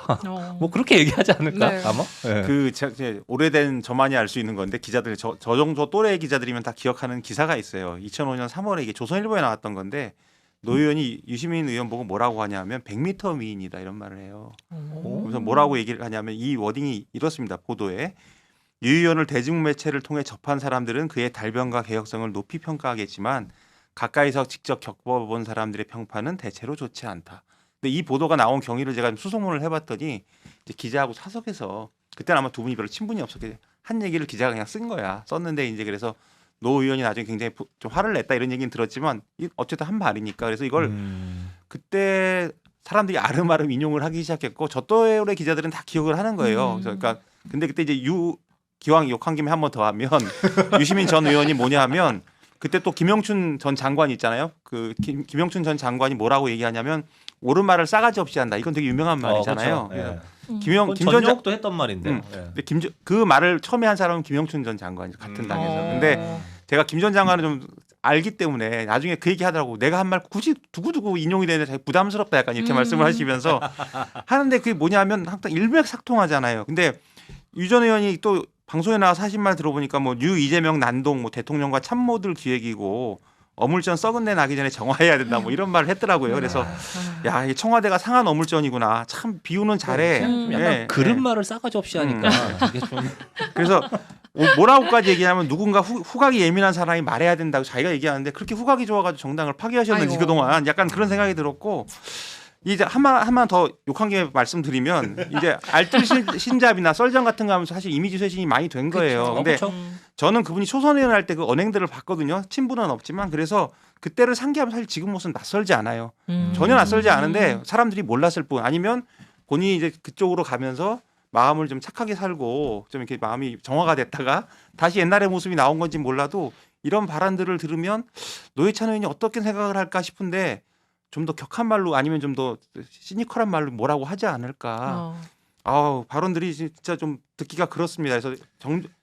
뭐 그렇게 얘기하지 않을까? 네. 아마. 네. 그 이제 오래된 저만이 알 수 있는 건데, 기자들 저 정도 또래의 기자들이면 다 기억하는 기사가 있어요. 2005년 3월에 이게 조선일보에 나왔던 건데, 노 의원이 유시민 의원 보고 뭐라고 하냐면 100m 미인이다 이런 말을 해요. 그래서 뭐라고 얘기를 하냐면 이 워딩이 이렇습니다. 보도에 유 의원을 대중매체를 통해 접한 사람들은 그의 달변과 개혁성을 높이 평가하겠지만 가까이서 직접 겪어본 사람들의 평판은 대체로 좋지 않다. 근데 이 보도가 나온 경위를 제가 좀 수소문을 해봤더니 이제 기자하고 사석에서, 그때는 아마 두 분이 별로 친분이 없었게 한 얘기를 기자가 그냥 쓴 거야. 썼는데 이제 그래서 노 의원이 나중에 굉장히 좀 화를 냈다 이런 얘기는 들었지만 어쨌든 한 말이니까, 그래서 이걸 그때 사람들이 아름아름 인용을 하기 시작했고, 저 또래 기자들은 다 기억을 하는 거예요. 그러니까 근데 그때 이제 기왕 욕한 김에 한 번 더 하면 유시민 전 의원이 뭐냐 하면, 그때 또 김영춘 전 장관 있잖아요. 그 김영춘 전 장관이 뭐라고 얘기하냐면 옳은 말을 싸가지 없이 한다. 이건 되게 유명한 말이잖아요. 그렇죠. 김 전 전역도 했던 말인데. 근데 그 말을 처음에 한 사람은 김영춘 전 장관, 같은 당에서. 근데 제가 김 전 장관을 좀 알기 때문에 나중에 그 얘기 하더라고. 내가 한 말 굳이 두고두고 인용이 되는데 자기 부담스럽다 약간 이렇게 말씀을 하시면서 하는데, 그게 뭐냐면 항상 일맥상통하잖아요. 근데 유 전 의원이 또 방송에 나와서 하신 말 들어보니까 뭐 유 이재명 난동 뭐 대통령과 참모들 기획이고 어물전 썩은 내 나기 전에 정화해야 된다 뭐 이런 말을 했더라고요. 그래서 야, 이 청와대가 상한 어물전이구나. 참 비유는 잘해. 좀 약간 그런 말을 싸가지 없이 하니까 이게 좀. 그래서 뭐라고까지 얘기하면 누군가 후각이 예민한 사람이 말해야 된다고 자기가 얘기하는데, 그렇게 후각이 좋아가지고 정당을 파괴하셨는지 아이고. 그동안 약간 그런 생각이 들었고, 이제 한번 더 욕한 김에 말씀드리면, 이제 알뜰 신잡이나 썰전 같은 거 하면서 사실 이미지 쇄신이 많이 된 거예요. 근데 그렇죠. 저는 그분이 초선 의원 할 때 그 언행들을 봤거든요. 친분은 없지만. 그래서 그때를 상기하면 사실 지금 모습은 낯설지 않아요. 전혀 낯설지 않은데 사람들이 몰랐을 뿐, 아니면 본인이 이제 그쪽으로 가면서 마음을 좀 착하게 살고 좀 이렇게 마음이 정화가 됐다가 다시 옛날의 모습이 나온 건지 몰라도, 이런 발언들을 들으면 노회찬 의원이 어떻게 생각을 할까 싶은데, 좀 더 격한 말로 아니면 좀 더 시니컬한 말로 뭐라고 하지 않을까. 발언들이 진짜 좀 듣기가 그렇습니다. 그래서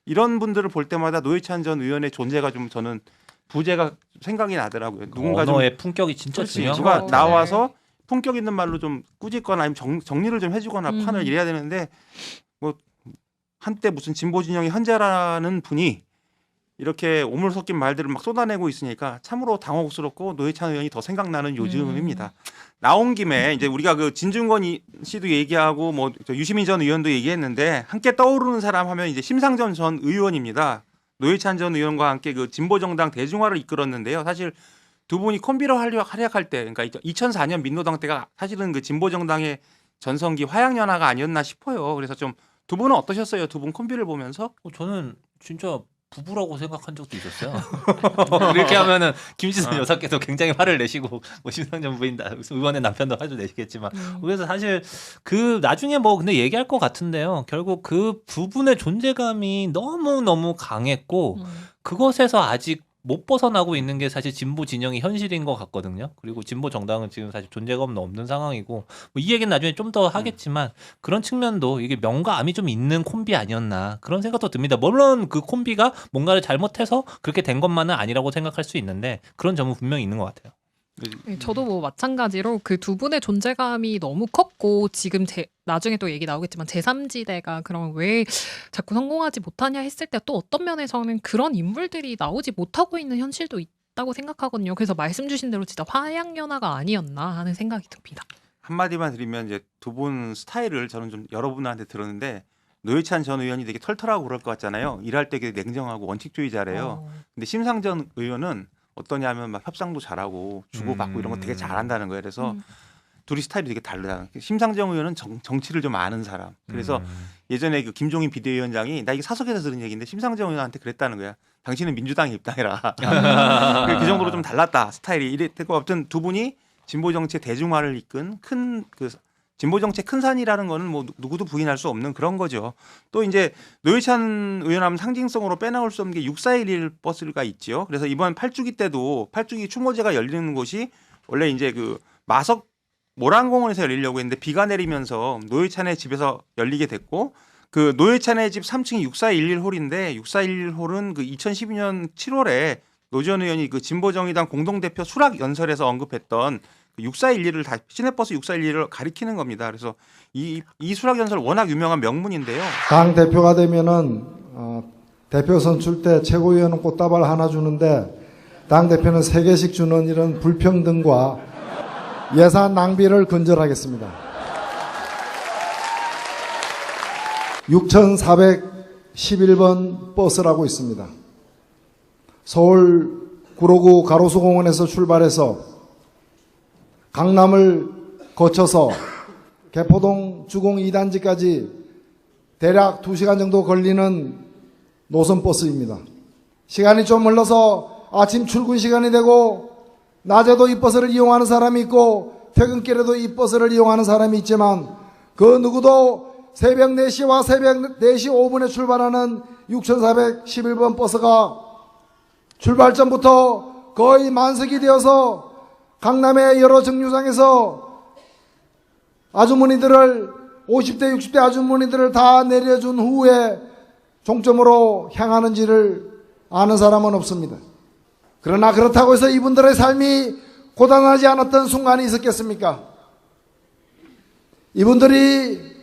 이런 분들을 볼 때마다 노회찬 전 의원의 존재가 좀 저는 부재가 생각이 나더라고요. 누군가 언어의 품격이 진짜 그렇지, 중요한 누가 것 같아요. 나와서 품격 있는 말로 좀 꾸짖거나 아니면 정리를 좀 해주거나 판을 이래야 되는데, 뭐 한때 무슨 진보 진영의 현재라는 분이 이렇게 오물 섞인 말들을 막 쏟아내고 있으니까 참으로 당혹스럽고 노회찬 의원이 더 생각나는 요즘입니다. 나온 김에 이제 우리가 그 진중권 씨도 얘기하고 뭐 유시민 전 의원도 얘기했는데, 함께 떠오르는 사람 하면 이제 심상정 전 의원입니다. 노회찬 전 의원과 함께 그 진보 정당 대중화를 이끌었는데요. 사실 두 분이 콤비로 활약할 때, 그러니까 2004년 민노당 때가 사실은 그 진보 정당의 전성기 화양연화가 아니었나 싶어요. 그래서 좀 두 분은 어떠셨어요? 두 분 콤비를 보면서? 저는 진짜 부부라고 생각한 적도 있었어요. 이렇게 하면은 김지선 여사께서 굉장히 화를 내시고 뭐 심상정 의원의 남편도 화를 내시겠지만 그래서 사실 그 나중에 뭐 근데 얘기할 것 같은데요. 결국 그 부분의 존재감이 너무 강했고 그것에서 아직 못 벗어나고 있는 게 사실 진보 진영이 현실인 것 같거든요. 그리고 진보 정당은 지금 사실 존재감은 없는 상황이고 뭐 이 얘기는 나중에 좀 더 하겠지만 그런 측면도 이게 명과 암이 좀 있는 콤비 아니었나 그런 생각도 듭니다. 물론 그 콤비가 뭔가를 잘못해서 그렇게 된 것만은 아니라고 생각할 수 있는데 그런 점은 분명히 있는 것 같아요. 네, 저도 뭐 마찬가지로 그 두 분의 존재감이 너무 컸고 지금 나중에 또 얘기 나오겠지만 제3지대가 그럼 왜 자꾸 성공하지 못하냐 했을 때 또 어떤 면에서는 그런 인물들이 나오지 못하고 있는 현실도 있다고 생각하거든요. 그래서 말씀 주신 대로 진짜 화양연화가 아니었나 하는 생각이 듭니다. 한마디만 드리면 이제 두 분 스타일을 저는 좀 여러분한테 들었는데 노회찬 전 의원이 되게 털털하고 그럴 것 같잖아요. 일할 때 되게 냉정하고 원칙주의자래요. 근데 심상정 의원은 어떠냐면 막 협상도 잘하고 주고받고 이런 거 되게 잘한다는 거예요. 그래서 둘이 스타일이 되게 다르다. 심상정 의원은 정치를 좀 아는 사람. 그래서 예전에 그 김종인 비대위원장이 나 이게 사석에서 들은 얘기인데 심상정 의원한테 그랬다는 거야. 당신은 민주당에 입당해라. 그 정도로 좀 달랐다 스타일이. 이랬고 아무튼 두 분이 진보 정치의 대중화를 이끈 큰 그 진보 정치의 큰 산이라는 거는 뭐 누구도 부인할 수 없는 그런 거죠. 또 이제 노회찬 의원하면 상징성으로 빼놓을 수 없는 게 6411 버스가 있죠. 그래서 이번 8주기 때도 8주기 추모제가 열리는 곳이 원래 이제 그 마석 모란공원에서 열리려고 했는데 비가 내리면서 노회찬의 집에서 열리게 됐고 그 노회찬의 집 3층이 6411홀인데 6411홀은 그 2012년 7월에 노 전 의원이 그 진보정의당 공동대표 수락 연설에서 언급했던 6411을 다 시내버스 6411을 가리키는 겁니다. 그래서 이 수락 연설 워낙 유명한 명문인데요. 당 대표가 되면은 대표 선출 때 최고위원은 꽃다발 하나 주는데 당 대표는 3개씩 주는 이런 불평등과 예산 낭비를 근절하겠습니다. 6411번 버스라고 있습니다. 서울 구로구 가로수공원에서 출발해서 강남을 거쳐서 개포동 주공 2단지까지 대략 2시간 정도 걸리는 노선버스입니다. 시간이 좀 흘러서 아침 출근 시간이 되고 낮에도 이 버스를 이용하는 사람이 있고 퇴근길에도 이 버스를 이용하는 사람이 있지만 그 누구도 새벽 4시와 새벽 4시 5분에 출발하는 6411번 버스가 출발 전부터 거의 만석이 되어서 강남의 여러 정류장에서 아주머니들을 50대 60대 아주머니들을 다 내려준 후에 종점으로 향하는지를 아는 사람은 없습니다. 그러나 그렇다고 해서 이분들의 삶이 고단하지 않았던 순간이 있었겠습니까? 이분들이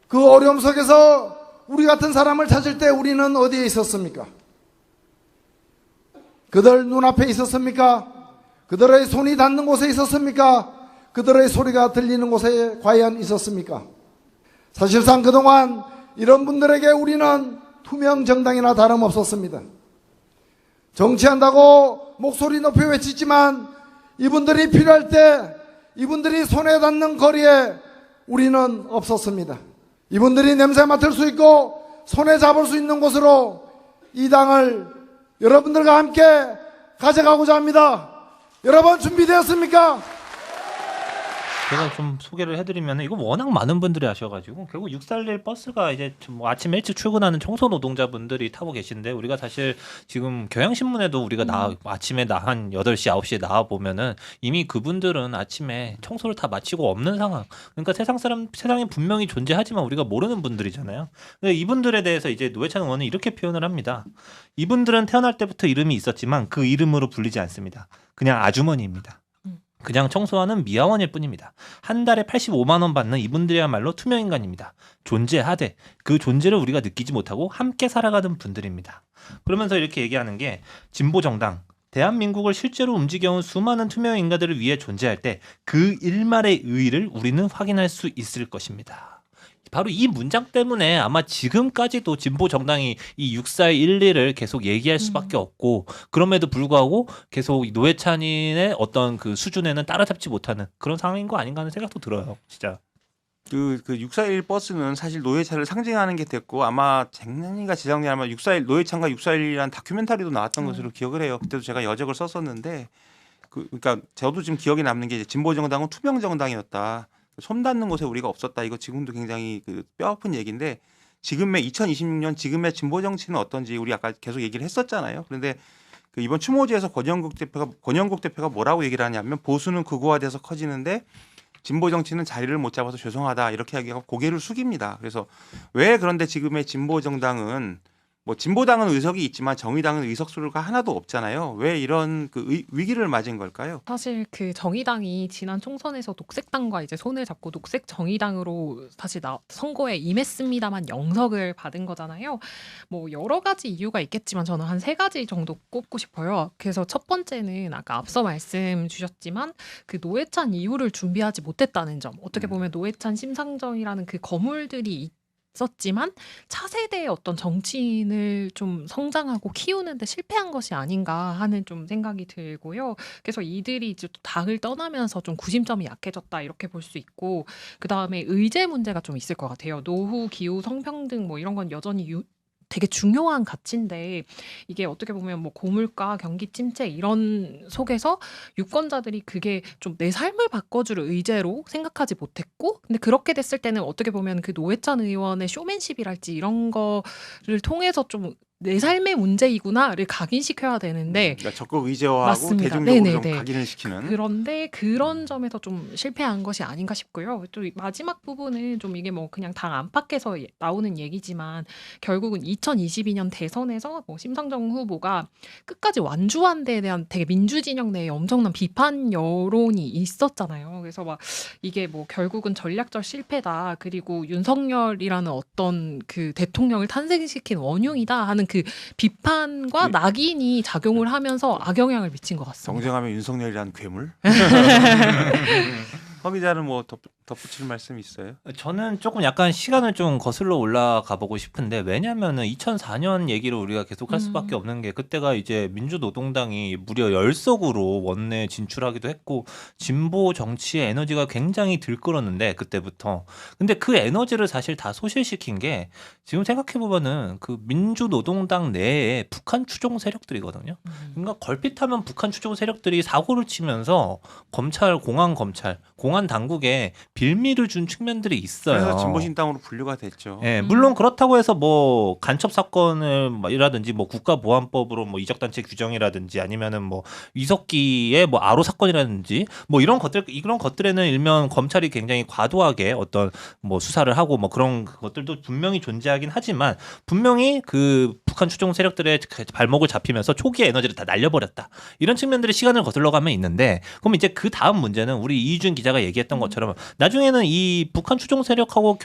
그 어려움 속에서 우리 같은 사람을 찾을 때 우리는 어디에 있었습니까? 그들 눈앞에 있었습니까? 그들의 손이 닿는 곳에 있었습니까? 그들의 소리가 들리는 곳에 과연 있었습니까? 사실상 그동안 이런 분들에게 우리는 투명 정당이나 다름없었습니다. 정치한다고 목소리 높여 외치지만 이분들이 필요할 때 이분들이 손에 닿는 거리에 우리는 없었습니다. 이분들이 냄새 맡을 수 있고 손에 잡을 수 있는 곳으로 이 당을 여러분들과 함께 가져가고자 합니다. 여러분 준비되었습니까? 제가 좀 소개를 해드리면 이거 워낙 많은 분들이 아셔가지고 결국 641 버스가 이제 뭐 아침 일찍 출근하는 청소 노동자분들이 타고 계신데 우리가 사실 지금 경향신문에도 우리가 아침에 한 8시 9시에 나와 보면은 이미 그분들은 아침에 청소를 다 마치고 없는 상황. 그러니까 세상에 분명히 존재하지만 우리가 모르는 분들이잖아요. 근데 이분들에 대해서 이제 노회찬 의원은 이렇게 표현을 합니다. 이분들은 태어날 때부터 이름이 있었지만 그 이름으로 불리지 않습니다. 그냥 아주머니입니다. 그냥 청소하는 미화원일 뿐입니다. 한 달에 85만 원 받는 이분들이야말로 투명인간입니다. 존재하되 그 존재를 우리가 느끼지 못하고 함께 살아가는 분들입니다. 그러면서 이렇게 얘기하는 게 진보정당, 대한민국을 실제로 움직여온 수많은 투명인간들을 위해 존재할 때 그 일말의 의의를 우리는 확인할 수 있을 것입니다. 바로 이 문장 때문에 아마 지금까지도 진보 정당이 이 6411을 계속 얘기할 수밖에 없고 그럼에도 불구하고 계속 노회찬인의 어떤 그 수준에는 따라잡지 못하는 그런 상황인 거 아닌가 하는 생각도 들어요. 진짜. 641 버스는 사실 노회찬을 상징하는 게 됐고 아마 작년인가 재작년 아마 641 노회찬과 641이라는 다큐멘터리도 나왔던 것으로 기억을 해요. 그때도 제가 여적을 썼었는데 그러니까 저도 지금 기억에 남는 게 이제 진보 정당은 투명 정당이었다. 손 닿는 곳에 우리가 없었다. 이거 지금도 굉장히 뼈아픈 얘기인데 지금의 2026년 지금의 진보 정치는 어떤지 우리 아까 계속 얘기를 했었잖아요. 그런데 이번 추모제에서 권영국 대표가 뭐라고 얘기를 하냐면 보수는 극우화돼서 커지는데 진보 정치는 자리를 못 잡아서 죄송하다 이렇게 하기하고 고개를 숙입니다. 그래서 왜 그런데 지금의 진보 정당은 뭐 진보당은 의석이 있지만 정의당은 의석수가 하나도 없잖아요. 왜 이런 위기를 맞은 걸까요? 사실 그 정의당이 지난 총선에서 녹색당과 이제 손을 잡고 녹색 정의당으로 다시 선거에 임했습니다만 0석을 받은 거잖아요. 뭐 여러 가지 이유가 있겠지만 저는 한 3가지 정도 꼽고 싶어요. 그래서 첫 번째는 아까 앞서 말씀 주셨지만 그 노회찬 이후를 준비하지 못했다는 점. 어떻게 보면 노회찬 심상정이라는 그 거물들이 있었지만 차세대의 어떤 정치인을 좀 성장하고 키우는데 실패한 것이 아닌가 하는 좀 생각이 들고요. 그래서 이들이 이제 또 당을 떠나면서 좀 구심점이 약해졌다 이렇게 볼 수 있고 그 다음에 의제 문제가 좀 있을 것 같아요. 노후, 기후, 성평등 뭐 이런 건 여전히 되게 중요한 가치인데 이게 어떻게 보면 뭐 고물가, 경기 침체 이런 속에서 유권자들이 그게 좀 내 삶을 바꿔줄 의제로 생각하지 못했고 근데 그렇게 됐을 때는 어떻게 보면 그 노회찬 의원의 쇼맨십이랄지 이런 거를 통해서 좀 내 삶의 문제이구나를 각인시켜야 되는데 그러니까 적극 의제화하고 맞습니다. 대중적으로 네네네. 좀 각인을 시키는. 그런데 그런 점에서 좀 실패한 것이 아닌가 싶고요. 또 마지막 부분은 좀 이게 뭐 그냥 당 안팎에서 나오는 얘기지만 결국은 2022년 대선에서 뭐 심상정 후보가 끝까지 완주한 데에 대한 되게 민주진영 내에 엄청난 비판 여론이 있었잖아요. 그래서 막 이게 뭐 결국은 전략적 실패다. 그리고 윤석열이라는 어떤 그 대통령을 탄생시킨 원흉이다 하는 그 비판과 낙인이 작용을 하면서 악영향을 미친 것 같습니다. 정정하면 윤석열이라는 괴물? 허 기자는 뭐 덧붙일 말씀 있어요? 저는 조금 약간 시간을 좀 거슬러 올라가 보고 싶은데 왜냐면은 2004년 얘기를 우리가 계속 할 수밖에 없는 게 그때가 이제 민주노동당이 무려 10석으로 원내 진출하기도 했고 진보 정치의 에너지가 굉장히 들끓었는데 그때부터 근데 그 에너지를 사실 다 소실시킨 게 지금 생각해 보면은 그 민주노동당 내에 북한 추종 세력들이거든요. 그러니까 걸핏하면 북한 추종 세력들이 사고를 치면서 검찰, 공안 당국에 빌미를 준 측면들이 있어요. 그래서 진보신당으로 분류가 됐죠. 예, 물론 그렇다고 해서 뭐 간첩 사건이라든지 뭐 국가보안법으로 뭐 이적단체 규정이라든지 아니면은 뭐 이석기의 뭐 아로 사건이라든지 뭐 이런 것들에는 일면 검찰이 굉장히 과도하게 어떤 뭐 수사를 하고 뭐 그런 것들도 분명히 존재하긴 하지만 분명히 그 북한 추종 세력들의 발목을 잡히면서 초기의 에너지를 다 날려버렸다. 이런 측면들의 시간을 거슬러 가면 있는데 그럼 이제 그 다음 문제는 우리 이희준 기자가 얘기했던 것처럼 나중에는 이 북한 추종 세력하고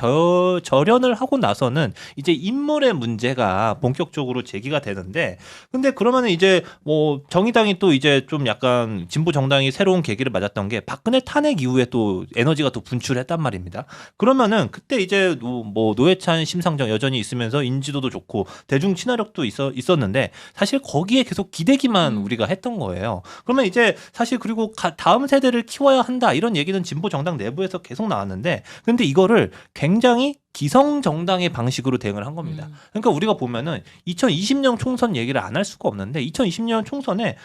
절연을 하고 나서는 이제 인물의 문제가 본격적으로 제기가 되는데 근데 그러면은 이제 뭐 정의당이 또 이제 좀 약간 진보 정당이 새로운 계기를 맞았던 게 박근혜 탄핵 이후에 또 에너지가 또 분출했단 말입니다. 그러면은 그때 이제 뭐 노회찬, 심상정 여전히 있으면서 인지도도 좋고 대중 친화력도 있었는데 사실 거기에 계속 기대기만 우리가 했던 거예요. 그러면 이제 사실 그리고 다음 세대를 키워야 한다 이런 얘기는 진보 정당 내부에서 계속 나왔는데 근데 이거를 굉장히 기성 정당의 방식으로 대응을 한 겁니다. 그러니까 우리가 보면은 2020년 총선 얘기를 안 할 수가 없는데 2020년 총선에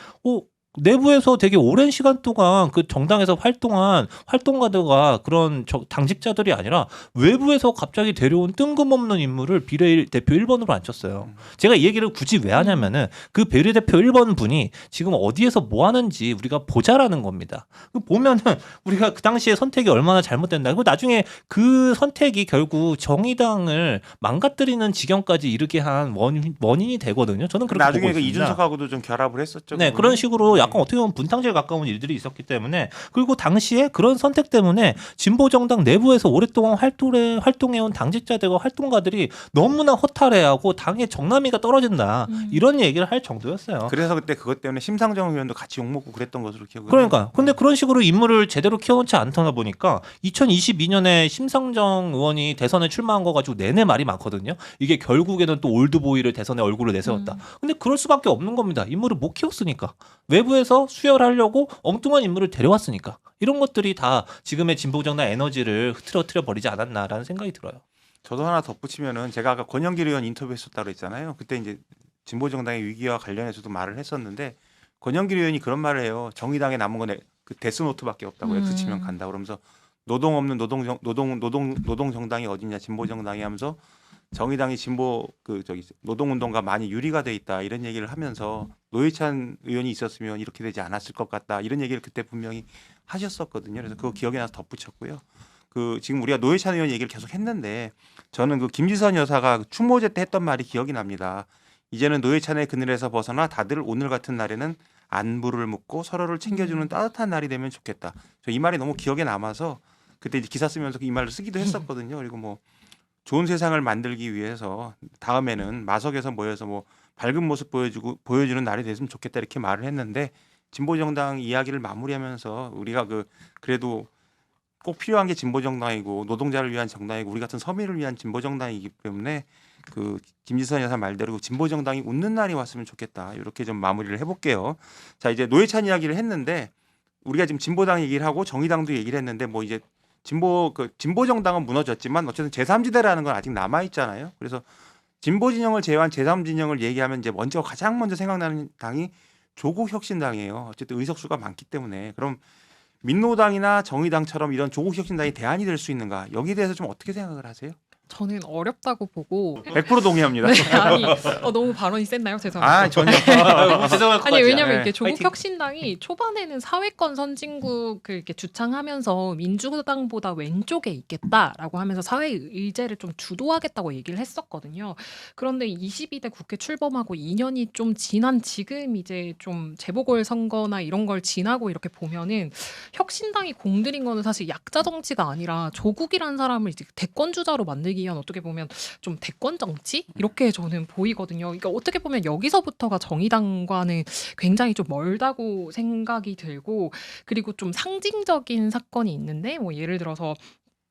내부에서 되게 오랜 시간 동안 그 정당에서 활동한 활동가들과 그런 당직자들이 아니라 외부에서 갑자기 데려온 뜬금없는 인물을 비례대표 1번으로 앉혔어요. 제가 이 얘기를 굳이 왜 하냐면은 그 비례대표 1번 분이 지금 어디에서 뭐 하는지 우리가 보자라는 겁니다. 보면은 우리가 그 당시에 선택이 얼마나 잘못됐나. 그리고 나중에 그 선택이 결국 정의당을 망가뜨리는 지경까지 이르게 한 원인이 되거든요. 저는 그렇게 나중에 보고 그 있습니다. 이준석하고도 좀 결합을 했었죠. 네, 그런 식으로 약간 어떻게 보면 분탕질에 가까운 일들이 있었기 때문에 그리고 당시에 그런 선택 때문에 진보 정당 내부에서 오랫동안 활동해온 당직자들과 활동가들이 너무나 허탈해하고 당의 정남이가 떨어진다 이런 얘기를 할 정도였어요. 그래서 그때 그것 때문에 심상정 의원도 같이 욕먹고 그랬던 것으로 기억을 그러니까 근데 그런 식으로 인물을 제대로 키워놓지 않다 보니까 2022년에 심상정 의원이 대선에 출마한 거 가지고 내내 말이 많거든요. 이게 결국에는 또 올드보이를 대선에 얼굴로 내세웠다. 근데 그럴 수밖에 없는 겁니다. 인물을 못 키웠으니까. 외부에 일부에서 수혈하려고 엉뚱한 인물을 데려왔으니까 이런 것들이 다 지금의 진보정당 에너지를 흐트러뜨려 버리지 않았나라는 생각이 들어요. 저도 하나 덧붙이면은 제가 아까 권영길 의원 인터뷰했었다고 했잖아요. 그때 이제 진보정당의 위기와 관련해서도 말을 했었는데 권영길 의원이 그런 말을 해요. 정의당에 남은 건 그 데스노트밖에 없다고 X 치면 간다. 그러면서 노동 없는 노동 정당이 어디냐 진보정당이 하면서 정의당이 진보 노동운동과 많이 유리가 돼 있다 이런 얘기를 하면서 노회찬 의원이 있었으면 이렇게 되지 않았을 것 같다 이런 얘기를 그때 분명히 하셨었거든요. 그래서 그거 기억에 나서 덧붙였고요. 지금 우리가 노회찬 의원 얘기를 계속 했는데 저는 그 김지선 여사가 추모제 때 했던 말이 기억이 납니다. 이제는 노회찬의 그늘에서 벗어나 다들 오늘 같은 날에는 안부를 묻고 서로를 챙겨주는 따뜻한 날이 되면 좋겠다. 저 이 말이 너무 기억에 남아서 그때 이제 기사 쓰면서 이 말을 쓰기도 했었거든요. 그리고 뭐 좋은 세상을 만들기 위해서 다음에는 마석에서 모여서 뭐 밝은 모습 보여주는 날이 됐으면 좋겠다 이렇게 말을 했는데 진보정당 이야기를 마무리하면서 우리가 그래도 꼭 필요한 게 진보정당이고 노동자를 위한 정당이고 우리 같은 서민을 위한 진보정당이기 때문에 김지선 여사 말대로 진보정당이 웃는 날이 왔으면 좋겠다 이렇게 좀 마무리를 해볼게요. 자 이제 노회찬 이야기를 했는데 우리가 지금 진보당 얘기를 하고 정의당도 얘기를 했는데 뭐 이제 진보정당은 무너졌지만 어쨌든 제3지대라는 건 아직 남아 있잖아요. 그래서 진보 진영을 제외한 제3진영을 얘기하면 이제 가장 먼저 생각나는 당이 조국혁신당이에요. 어쨌든 의석수가 많기 때문에 그럼 민노당이나 정의당처럼 이런 조국혁신당이 대안이 될 수 있는가? 여기에 대해서 좀 어떻게 생각을 하세요? 저는 어렵다고 보고 100% 동의합니다. 네, 아니 너무 발언이 셌나요? 죄송합니다. 전혀. 죄송할 것 아니 같지. 왜냐면 네. 이게 조국혁신당이 초반에는 사회권 선진국을 이렇게 주창하면서 민주당보다 왼쪽에 있겠다라고 하면서 사회 의제를 좀 주도하겠다고 얘기를 했었거든요. 그런데 22대 국회 출범하고 2년이 좀 지난 지금 이제 좀 재보궐 선거나 이런 걸 지나고 이렇게 보면은 혁신당이 공들인 거는 사실 약자 정치가 아니라 조국이라는 사람을 이제 대권 주자로 만들기 위한 어떻게 보면 좀 대권 정치 이렇게 저는 보이거든요. 그러니까 어떻게 보면 여기서부터가 정의당과는 굉장히 좀 멀다고 생각이 들고 그리고 좀 상징적인 사건이 있는데 뭐 예를 들어서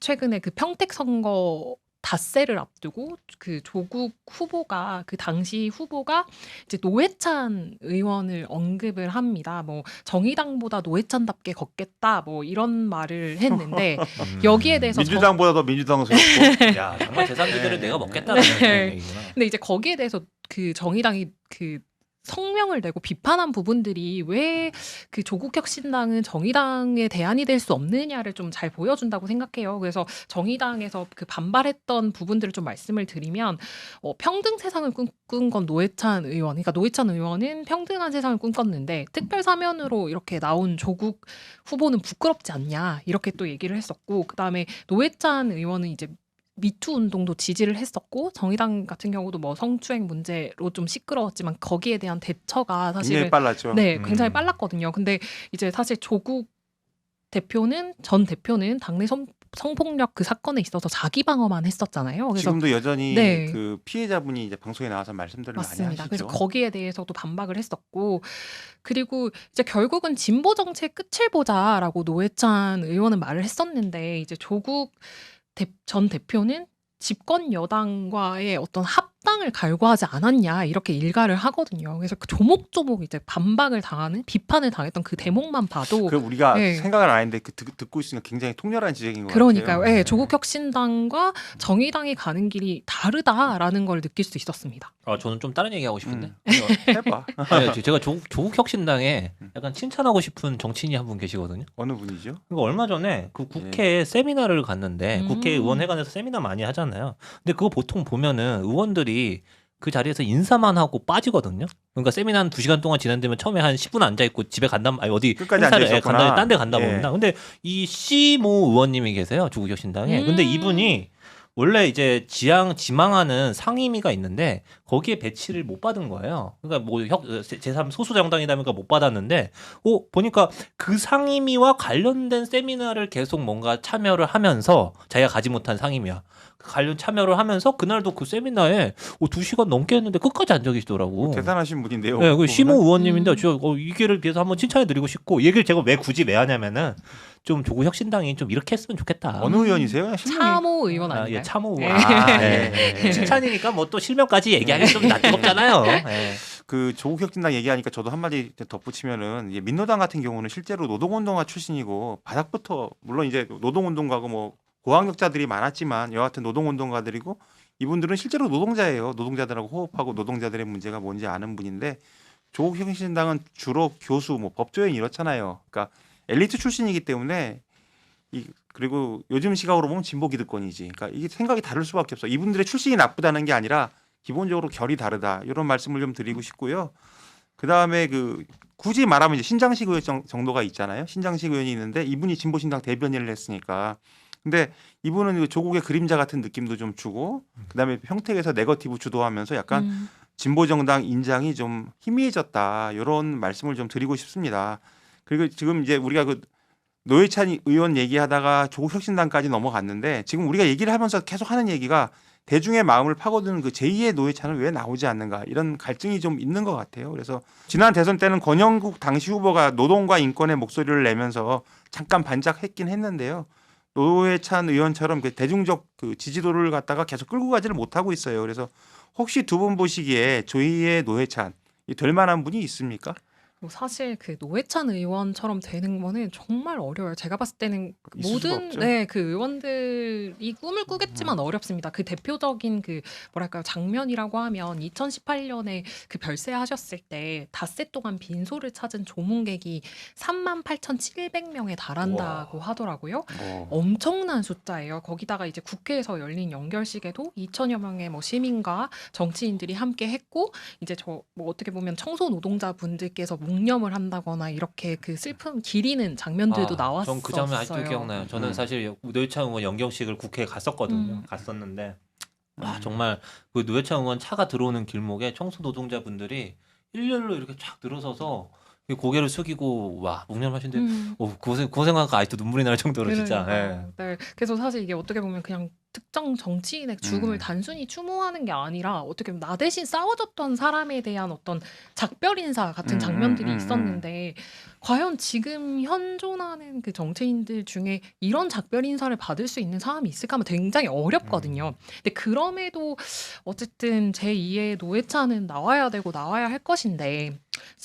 최근에 그 평택 선거 닷새를 앞두고 그 조국 후보가 그 당시 후보가 이제 노회찬 의원을 언급을 합니다. 뭐 정의당보다 노회찬답게 걷겠다 뭐 이런 말을 했는데 여기에 대해서 민주당보다 더 민주당스럽고. 야 정말 제3지대를 내가 먹겠다는 네. 얘기구나. 근데 이제 거기에 대해서 그 정의당이 그 성명을 내고 비판한 부분들이 왜 그 조국혁신당은 정의당의 대안이 될 수 없느냐를 좀 잘 보여준다고 생각해요. 그래서 정의당에서 그 반발했던 부분들을 좀 말씀을 드리면 평등 세상을 꿈꾼 건 노회찬 의원. 그러니까 노회찬 의원은 평등한 세상을 꿈꿨는데 특별 사면으로 이렇게 나온 조국 후보는 부끄럽지 않냐 이렇게 또 얘기를 했었고 그다음에 노회찬 의원은 이제 미투 운동도 지지를 했었고 정의당 같은 경우도 뭐 성추행 문제로 좀 시끄러웠지만 거기에 대한 대처가 사실 굉장히 빨랐죠. 네, 굉장히 빨랐거든요. 근데 이제 사실 조국 전 대표는 당내 성폭력 그 사건에 있어서 자기 방어만 했었잖아요. 그래서 지금도 여전히 네. 그 피해자분이 이제 방송에 나와서 말씀들을 많이 맞습니다. 하시죠. 그래서 거기에 대해서도 반박을 했었고 그리고 이제 결국은 진보 정치의 끝을 보자라고 노회찬 의원은 말을 했었는데 이제 조국 전 대표는 집권 여당과의 어떤 합당을 갈구하지 않았냐 이렇게 일가를 하거든요. 그래서 그 조목조목 이제 반박을 당하는 비판을 당했던 그 대목만 봐도 우리가 네. 생각을 안 했는데 듣고 있으니까 굉장히 통렬한 지적인 것 그러니까요. 같아요. 예, 조국혁신당과 정의당이 가는 길이 다르다라는 걸 느낄 수 있었습니다. 저는 좀 다른 얘기하고 싶은데. 해봐. 네, 제가 조국혁신당에 약간 칭찬하고 싶은 정치인이 한 분 계시거든요. 어느 분이죠? 그러니까 얼마 전에 그 국회 세미나를 갔는데 음. 국회의원회관에서 세미나 많이 하잖아요. 근데 그거 보통 보면은 의원들이 그 자리에서 인사만 하고 빠지거든요. 그러니까 세미나는 2시간 동안 진행되면 처음에 한 10분 앉아 있고 집에 어디 끝까지 행사를 앉아 있었구나. 딴 데 간다 예. 봅니다. 근데 이 씨모 의원님이 계세요. 조국혁신당에. 근데 이분이 원래 이제 지망하는 상임위가 있는데 거기에 배치를 못 받은 거예요. 그러니까 뭐 제3 소수 정당이다 보니까 못 받았는데 보니까 그 상임위와 관련된 세미나를 계속 뭔가 참여를 하면서 자기가 가지 못한 상임위야. 관련 참여를 하면서 그날도 그 세미나에 2시간 넘게 했는데 끝까지 앉아 계시더라고. 대단하신 분인데요. 네, 그 시모 그분은? 의원님인데 저 이 기회를 비해서 한번 칭찬해 드리고 싶고 이 얘기를 제가 왜 굳이 왜 하냐면은 좀 조국혁신당이 좀 이렇게 했으면 좋겠다. 어느 의원이세요? 그냥 신문이- 참호 의원 아닌가요? 예, 참호. 네. 칭찬이니까 뭐 또 실명까지 얘기하기 좀 낯뜨겁잖아요. 예. 그 조국혁신당 얘기하니까 저도 한마디 덧붙이면은 이제 민노당 같은 경우는 실제로 노동운동가 출신이고 바닥부터 물론 이제 노동운동가고 뭐 고학력자들이 많았지만 여하튼 노동운동가들이고 이분들은 실제로 노동자예요. 노동자들하고 호흡하고 노동자들의 문제가 뭔지 아는 분인데 조국혁신당은 주로 교수, 뭐 법조인 이렇잖아요. 그러니까 엘리트 출신이기 때문에 그리고 요즘 시각으로 보면 진보 기득권이지. 그러니까 이게 생각이 다를 수밖에 없어. 이분들의 출신이 나쁘다는 게 아니라 기본적으로 결이 다르다. 이런 말씀을 좀 드리고 싶고요. 그 다음에 그 굳이 말하면 이제 신장식 의원 정도가 있잖아요. 신장식 의원이 있는데 이분이 진보신당 대변인을 했으니까. 근데 이분은 조국의 그림자 같은 느낌도 좀 주고 그다음에 평택에서 네거티브 주도하면서 약간 진보 정당 인장이 좀 희미해졌다. 이런 말씀을 좀 드리고 싶습니다. 그리고 지금 이제 우리가 그 노회찬 의원 얘기하다가 조국혁신당까지 넘어갔는데 지금 우리가 얘기를 하면서 계속 하는 얘기가 대중의 마음을 파고드는 그 제2의 노회찬은 왜 나오지 않는가 이런 갈증이 좀 있는 것 같아요. 그래서 지난 대선 때는 권영국 당시 후보가 노동과 인권의 목소리를 내면서 잠깐 반짝했긴 했는데요. 노회찬 의원처럼 그 대중적 그 지지도를 갖다가 계속 끌고 가지를 못하고 있어요. 그래서 혹시 두 분 보시기에 조2의 노회찬 될 만한 분이 있습니까? 뭐 사실 그 노회찬 의원처럼 되는 거는 정말 어려워요. 제가 봤을 때는 있을 수가 모든 없죠. 그 의원들이 꿈을 꾸겠지만 어렵습니다. 그 대표적인 그 뭐랄까요 장면이라고 하면 2018년에 그 별세하셨을 때 닷새 동안 빈소를 찾은 조문객이 38,700명에 달한다고 하더라고요. 엄청난 숫자예요. 거기다가 이제 국회에서 열린 연결식에도 2천여 명의 뭐 시민과 정치인들이 함께 했고 이제 저 뭐 어떻게 보면 청소 노동자분들께서 묵념을 한다거나 이렇게 그 슬픔 기리는 장면들도 나왔었어요. 전 그 장면 아직도 기억나요. 저는 사실 노회찬 의원 연경식을 국회에 갔었거든요. 갔었는데 정말 그 노회찬 의원 차가 들어오는 길목에 청소 노동자분들이 일렬로 이렇게 쫙 늘어서서 고개를 숙이고 와 묵념하시는데 그거 생각하니까 아직도 눈물이 날 정도로 진짜. 그러니까요. 네. 그래서 사실 이게 어떻게 보면 그냥 특정 정치인의 죽음을 단순히 추모하는 게 아니라 어떻게 보면 나 대신 싸워줬던 사람에 대한 어떤 작별 인사 같은 장면들이 있었는데 과연 지금 현존하는 그 정치인들 중에 이런 작별 인사를 받을 수 있는 사람이 있을까 하면 굉장히 어렵거든요. 근데 그럼에도 어쨌든 제2의 노회찬은 나와야 되고 나와야 할 것인데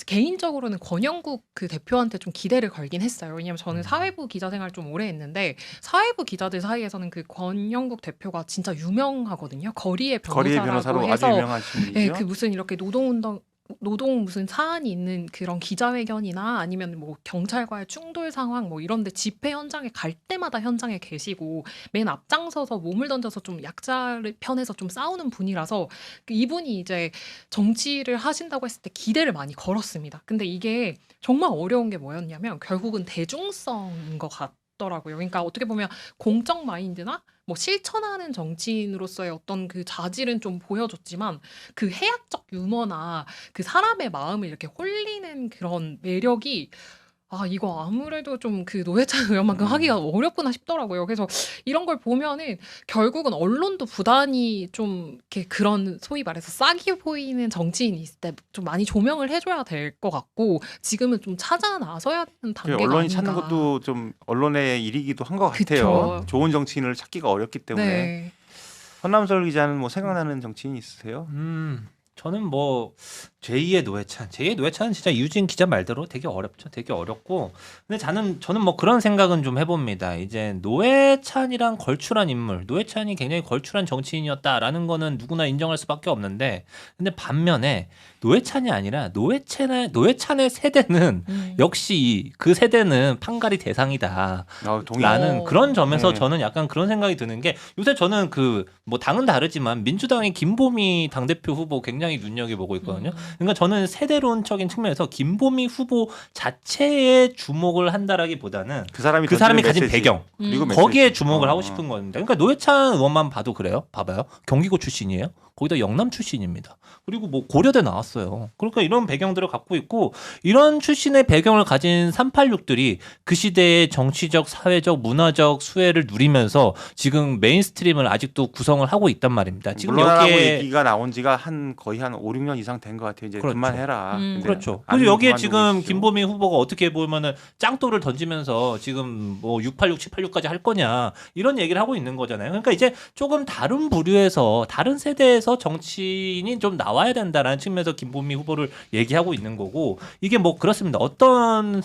개인적으로는 권영국 그 대표한테 좀 기대를 걸긴 했어요. 왜냐하면 저는 사회부 기자 생활 좀 오래 했는데 사회부 기자들 사이에서는 그 권영국 대표가 진짜 유명하거든요. 거리의 변호사로 아주 해서 유명하신 분이죠. 네, 그 무슨 이렇게 노동 무슨 사안이 있는 그런 기자회견이나 아니면 뭐 경찰과의 충돌 상황 뭐 이런데 집회 현장에 갈 때마다 현장에 계시고 맨 앞장서서 몸을 던져서 좀 약자를 편에서 좀 싸우는 분이라서 이분이 이제 정치를 하신다고 했을 때 기대를 많이 걸었습니다. 근데 이게 정말 어려운 게 뭐였냐면 결국은 대중성인 것 같더라고요. 그러니까 어떻게 보면 공적 마인드나 뭐 실천하는 정치인으로서의 어떤 그 자질은 좀 보여줬지만 그 해학적 유머나 그 사람의 마음을 이렇게 홀리는 그런 매력이 이거 아무래도 좀 그 노회찬 의원만큼 하기가 어렵구나 싶더라고요. 그래서 이런 걸 보면은 결국은 언론도 부단히 좀 이렇게 그런 소위 말해서 싹이 보이는 정치인이 있을 때 좀 많이 조명을 해줘야 될 것 같고 지금은 좀 찾아 나서야 되는 단계가 언론이 아닌가. 찾는 것도 좀 언론의 일이기도 한 것 같아요. 그쵸. 좋은 정치인을 찾기가 어렵기 때문에. 네. 헌남설 기자는 뭐 생각나는 정치인 있으세요? 저는 뭐 제2의 노회찬은 진짜 유진 기자 말대로 되게 어렵죠. 되게 어렵고. 근데 저는 뭐 그런 생각은 좀 해봅니다. 이제 노회찬이랑 걸출한 인물, 노회찬이 굉장히 걸출한 정치인이었다라는 거는 누구나 인정할 수밖에 없는데, 근데 반면에 노회찬이 아니라 노회찬의 세대는 역시 그 세대는 판가리 대상이다. 동의. 라는 그런 점에서 네. 저는 약간 그런 생각이 드는 게 요새 저는 그 뭐 당은 다르지만 민주당의 김보미 당대표 후보 굉장히 눈여겨보고 있거든요. 그러니까 저는 세대론적인 측면에서 김보미 후보 자체에 주목을 한다라기보다는 그 사람이 가진 메시지. 배경 그리고 거기에 메시지. 주목을 하고 싶은 건데 그러니까 노회찬 의원만 봐도 그래요. 봐봐요. 경기고 출신이에요. 거기다 영남 출신입니다. 그리고 뭐 고려대 나왔어요. 그러니까 이런 배경들을 갖고 있고 이런 출신의 배경을 가진 386들이 그 시대의 정치적, 사회적, 문화적 수혜를 누리면서 지금 메인스트림을 아직도 구성을 하고 있단 말입니다. 지금 물러나라고 여기에 얘기가 나온 지가 거의 한 5, 6년 이상 된 것 후보한테 이제 그렇죠. 그만해라. 근데 그렇죠. 안 그리고 여기에 그만두고 지금 있죠. 김보미 후보가 어떻게 보면은 짱돌을 던지면서 지금 뭐 686, 786까지 할 거냐 이런 얘기를 하고 있는 거잖아요. 그러니까 이제 조금 다른 부류에서 다른 세대에서 정치인이 좀 나와야 된다라는 측면에서 김보미 후보를 얘기하고 있는 거고 이게 뭐 그렇습니다. 어떤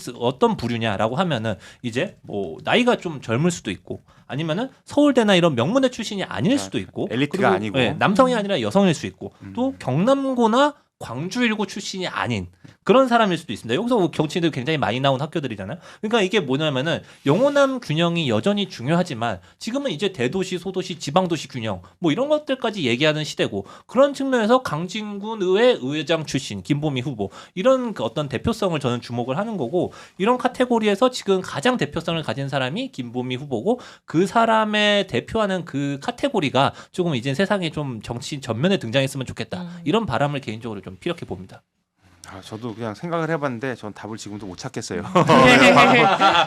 부류냐라고 하면은 이제 뭐 나이가 좀 젊을 수도 있고 아니면은 서울대나 이런 명문대 출신이 아닐 수도 있고 엘리트가 그리고, 아니고. 예, 남성이 아니라 여성일 수 있고 또 경남고나 광주일고 출신이 아닌 그런 사람일 수도 있습니다. 여기서 뭐 정치인들 굉장히 많이 나온 학교들이잖아요. 그러니까 이게 뭐냐면은 영호남 균형이 여전히 중요하지만 지금은 이제 대도시, 소도시, 지방도시 균형 뭐 이런 것들까지 얘기하는 시대고 그런 측면에서 강진군 의회 의회장 출신 김보미 후보 이런 그 어떤 대표성을 저는 주목을 하는 거고 이런 카테고리에서 지금 가장 대표성을 가진 사람이 김보미 후보고 그 사람의 대표하는 그 카테고리가 조금 이제 세상에 좀 정치 전면에 등장했으면 좋겠다 이런 바람을 개인적으로 좀 피력해 봅니다. 저도 그냥 생각을 해봤는데 전 답을 지금도 못 찾겠어요.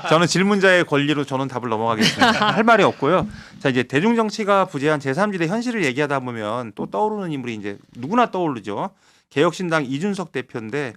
저는 질문자의 권리로 저는 답을 넘어가겠습니다. 할 말이 없고요. 자 이제 대중정치가 부재한 제3지대 현실을 얘기하다 보면 또 떠오르는 인물이 이제 누구나 떠오르죠. 개혁신당 이준석 대표인데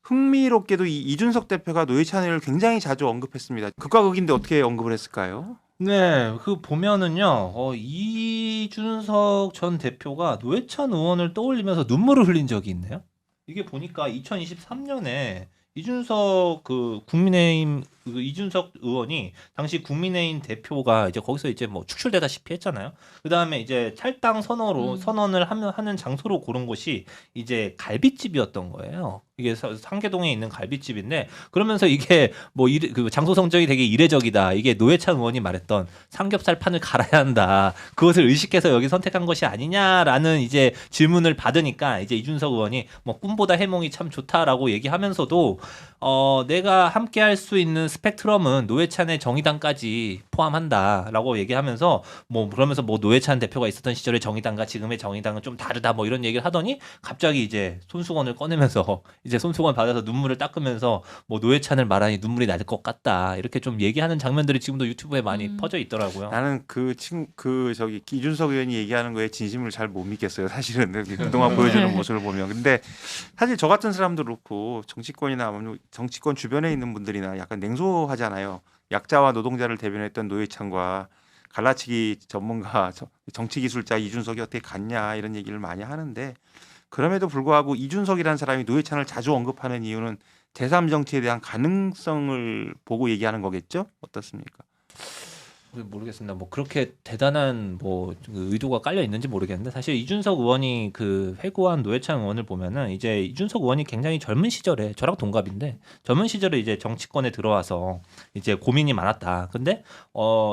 흥미롭게도 이 이준석 대표가 노회찬 의원을 굉장히 자주 언급했습니다. 극과 극인데 어떻게 언급을 했을까요? 네, 그 보면은요, 이준석 전 대표가 노회찬 의원을 떠올리면서 눈물을 흘린 적이 있네요. 이게 보니까 2023년에 이준석 그 국민의힘 그 이준석 의원이 당시 국민의힘 대표가 이제 거기서 이제 뭐 축출되다시피 했잖아요. 그 다음에 이제 탈당 선언을 하는 장소로 고른 곳이 이제 갈비집이었던 거예요. 이게 상계동에 있는 갈비집인데 그러면서 이게 뭐 그 장소 선정이 되게 이례적이다. 이게 노회찬 의원이 말했던 삼겹살 판을 갈아야 한다. 그것을 의식해서 여기 선택한 것이 아니냐라는 이제 질문을 받으니까 이제 이준석 의원이 뭐 꿈보다 해몽이 참 좋다라고 얘기하면서도 내가 함께 할 수 있는 스펙트럼은 노회찬의 정의당까지 포함한다라고 얘기하면서 뭐 그러면서 뭐 노회찬 대표가 있었던 시절의 정의당과 지금의 정의당은 좀 다르다 뭐 이런 얘기를 하더니 갑자기 이제 손수건을 꺼내면서 이제 손수건 받아서 눈물을 닦으면서 뭐 노회찬을 말하니 눈물이 날 것 같다 이렇게 좀 얘기하는 장면들이 지금도 유튜브에 많이 퍼져 있더라고요. 나는 저기 이준석 의원이 얘기하는 거에 진심을 잘 못 믿겠어요. 사실은 그동안 보여주는 모습을 보면. 근데 사실 저 같은 사람도 그렇고 정치권이나 정치권 주변에 있는 분들이나 약간 냉소하잖아요. 약자와 노동자를 대변했던 노회찬과 갈라치기 전문가 정치 기술자 이준석이 어떻게 같냐 이런 얘기를 많이 하는데 그럼에도 불구하고 이준석이라는 사람이 노회찬을 자주 언급하는 이유는 제3정치에 대한 가능성을 보고 얘기하는 거겠죠? 어떻습니까? 모르겠습니다. 뭐 그렇게 대단한 뭐 의도가 깔려 있는지 모르겠는데 사실 이준석 의원이 그 회고한 노회찬 의원을 보면은 이제 이준석 의원이 굉장히 젊은 시절에 저랑 동갑인데 젊은 시절에 이제 정치권에 들어와서 이제 고민이 많았다. 근데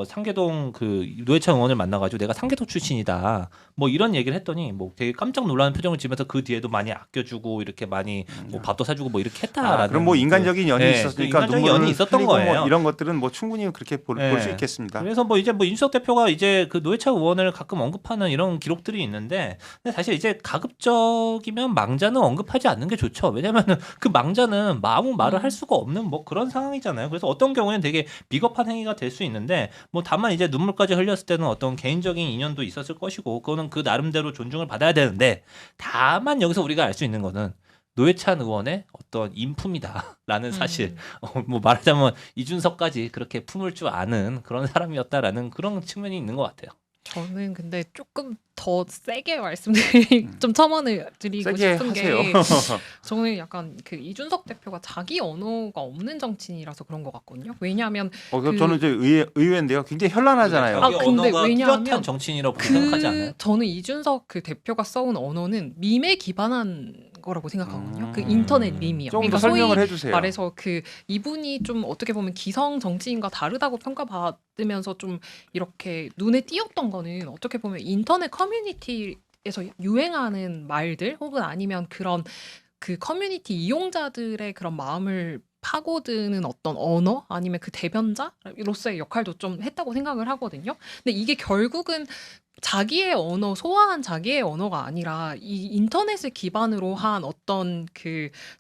상계동 그 노회찬 의원을 만나가지고 내가 상계동 출신이다. 뭐 이런 얘기를 했더니 뭐 되게 깜짝 놀라는 표정을 지면서 그 뒤에도 많이 아껴주고 이렇게 많이 뭐 밥도 사주고 뭐 이렇게 했다라는. 그럼 뭐 인간적인 연이 있었으니까 인간적인 연이 있었던 거예요. 뭐 이런 것들은 뭐 충분히 그렇게 볼 수 있겠습니다. 그래서 뭐 이제 뭐 이준석 대표가 이제 그 노회찬 의원을 가끔 언급하는 이런 기록들이 있는데 근데 사실 이제 가급적이면 망자는 언급하지 않는 게 좋죠. 왜냐면은 그 망자는 아무 말을 할 수가 없는 뭐 그런 상황이잖아요. 그래서 어떤 경우에는 되게 비겁한 행위가 될 수 있는데 뭐 다만 이제 눈물까지 흘렸을 때는 어떤 개인적인 인연도 있었을 것이고 그거는 그 나름대로 존중을 받아야 되는데 다만 여기서 우리가 알 수 있는 거는 노회찬 의원의 어떤 인품이다라는 사실. 뭐 말하자면 이준석까지 그렇게 품을 줄 아는 그런 사람이었다라는 그런 측면이 있는 것 같아요. 저는 근데 조금 더 세게 좀 첨언을 드리고 세게 싶은 하세요. 게 저는 약간 그 이준석 대표가 자기 언어가 없는 정치인이라서 그런 것 같거든요. 왜냐하면 저는 이제 의외인데요. 굉장히 현란하잖아요. 아, 근데 언어가 왜냐하면 뚜렷한 정치인이라고 생각하지 않아요? 저는 이준석 그 대표가 써온 언어는 밈에 기반한 거라고 생각하거든요. 그 인터넷 밈이요. 조금 더 그러니까 소위 설명을 해주세요. 말해서 그 이분이 좀 어떻게 보면 기성 정치인과 다르다고 평가받으면서 좀 이렇게 눈에 띄었던 거는 어떻게 보면 인터넷 커뮤니티에서 유행하는 말들 혹은 아니면 그런 그 커뮤니티 이용자들의 그런 마음을 파고드는 어떤 언어 아니면 그 대변자로서의 역할도 좀 했다고 생각을 하거든요. 근데 이게 결국은 자기의 언어, 소화한 자기의 언어가 아니라 이 인터넷을 기반으로 한 어떤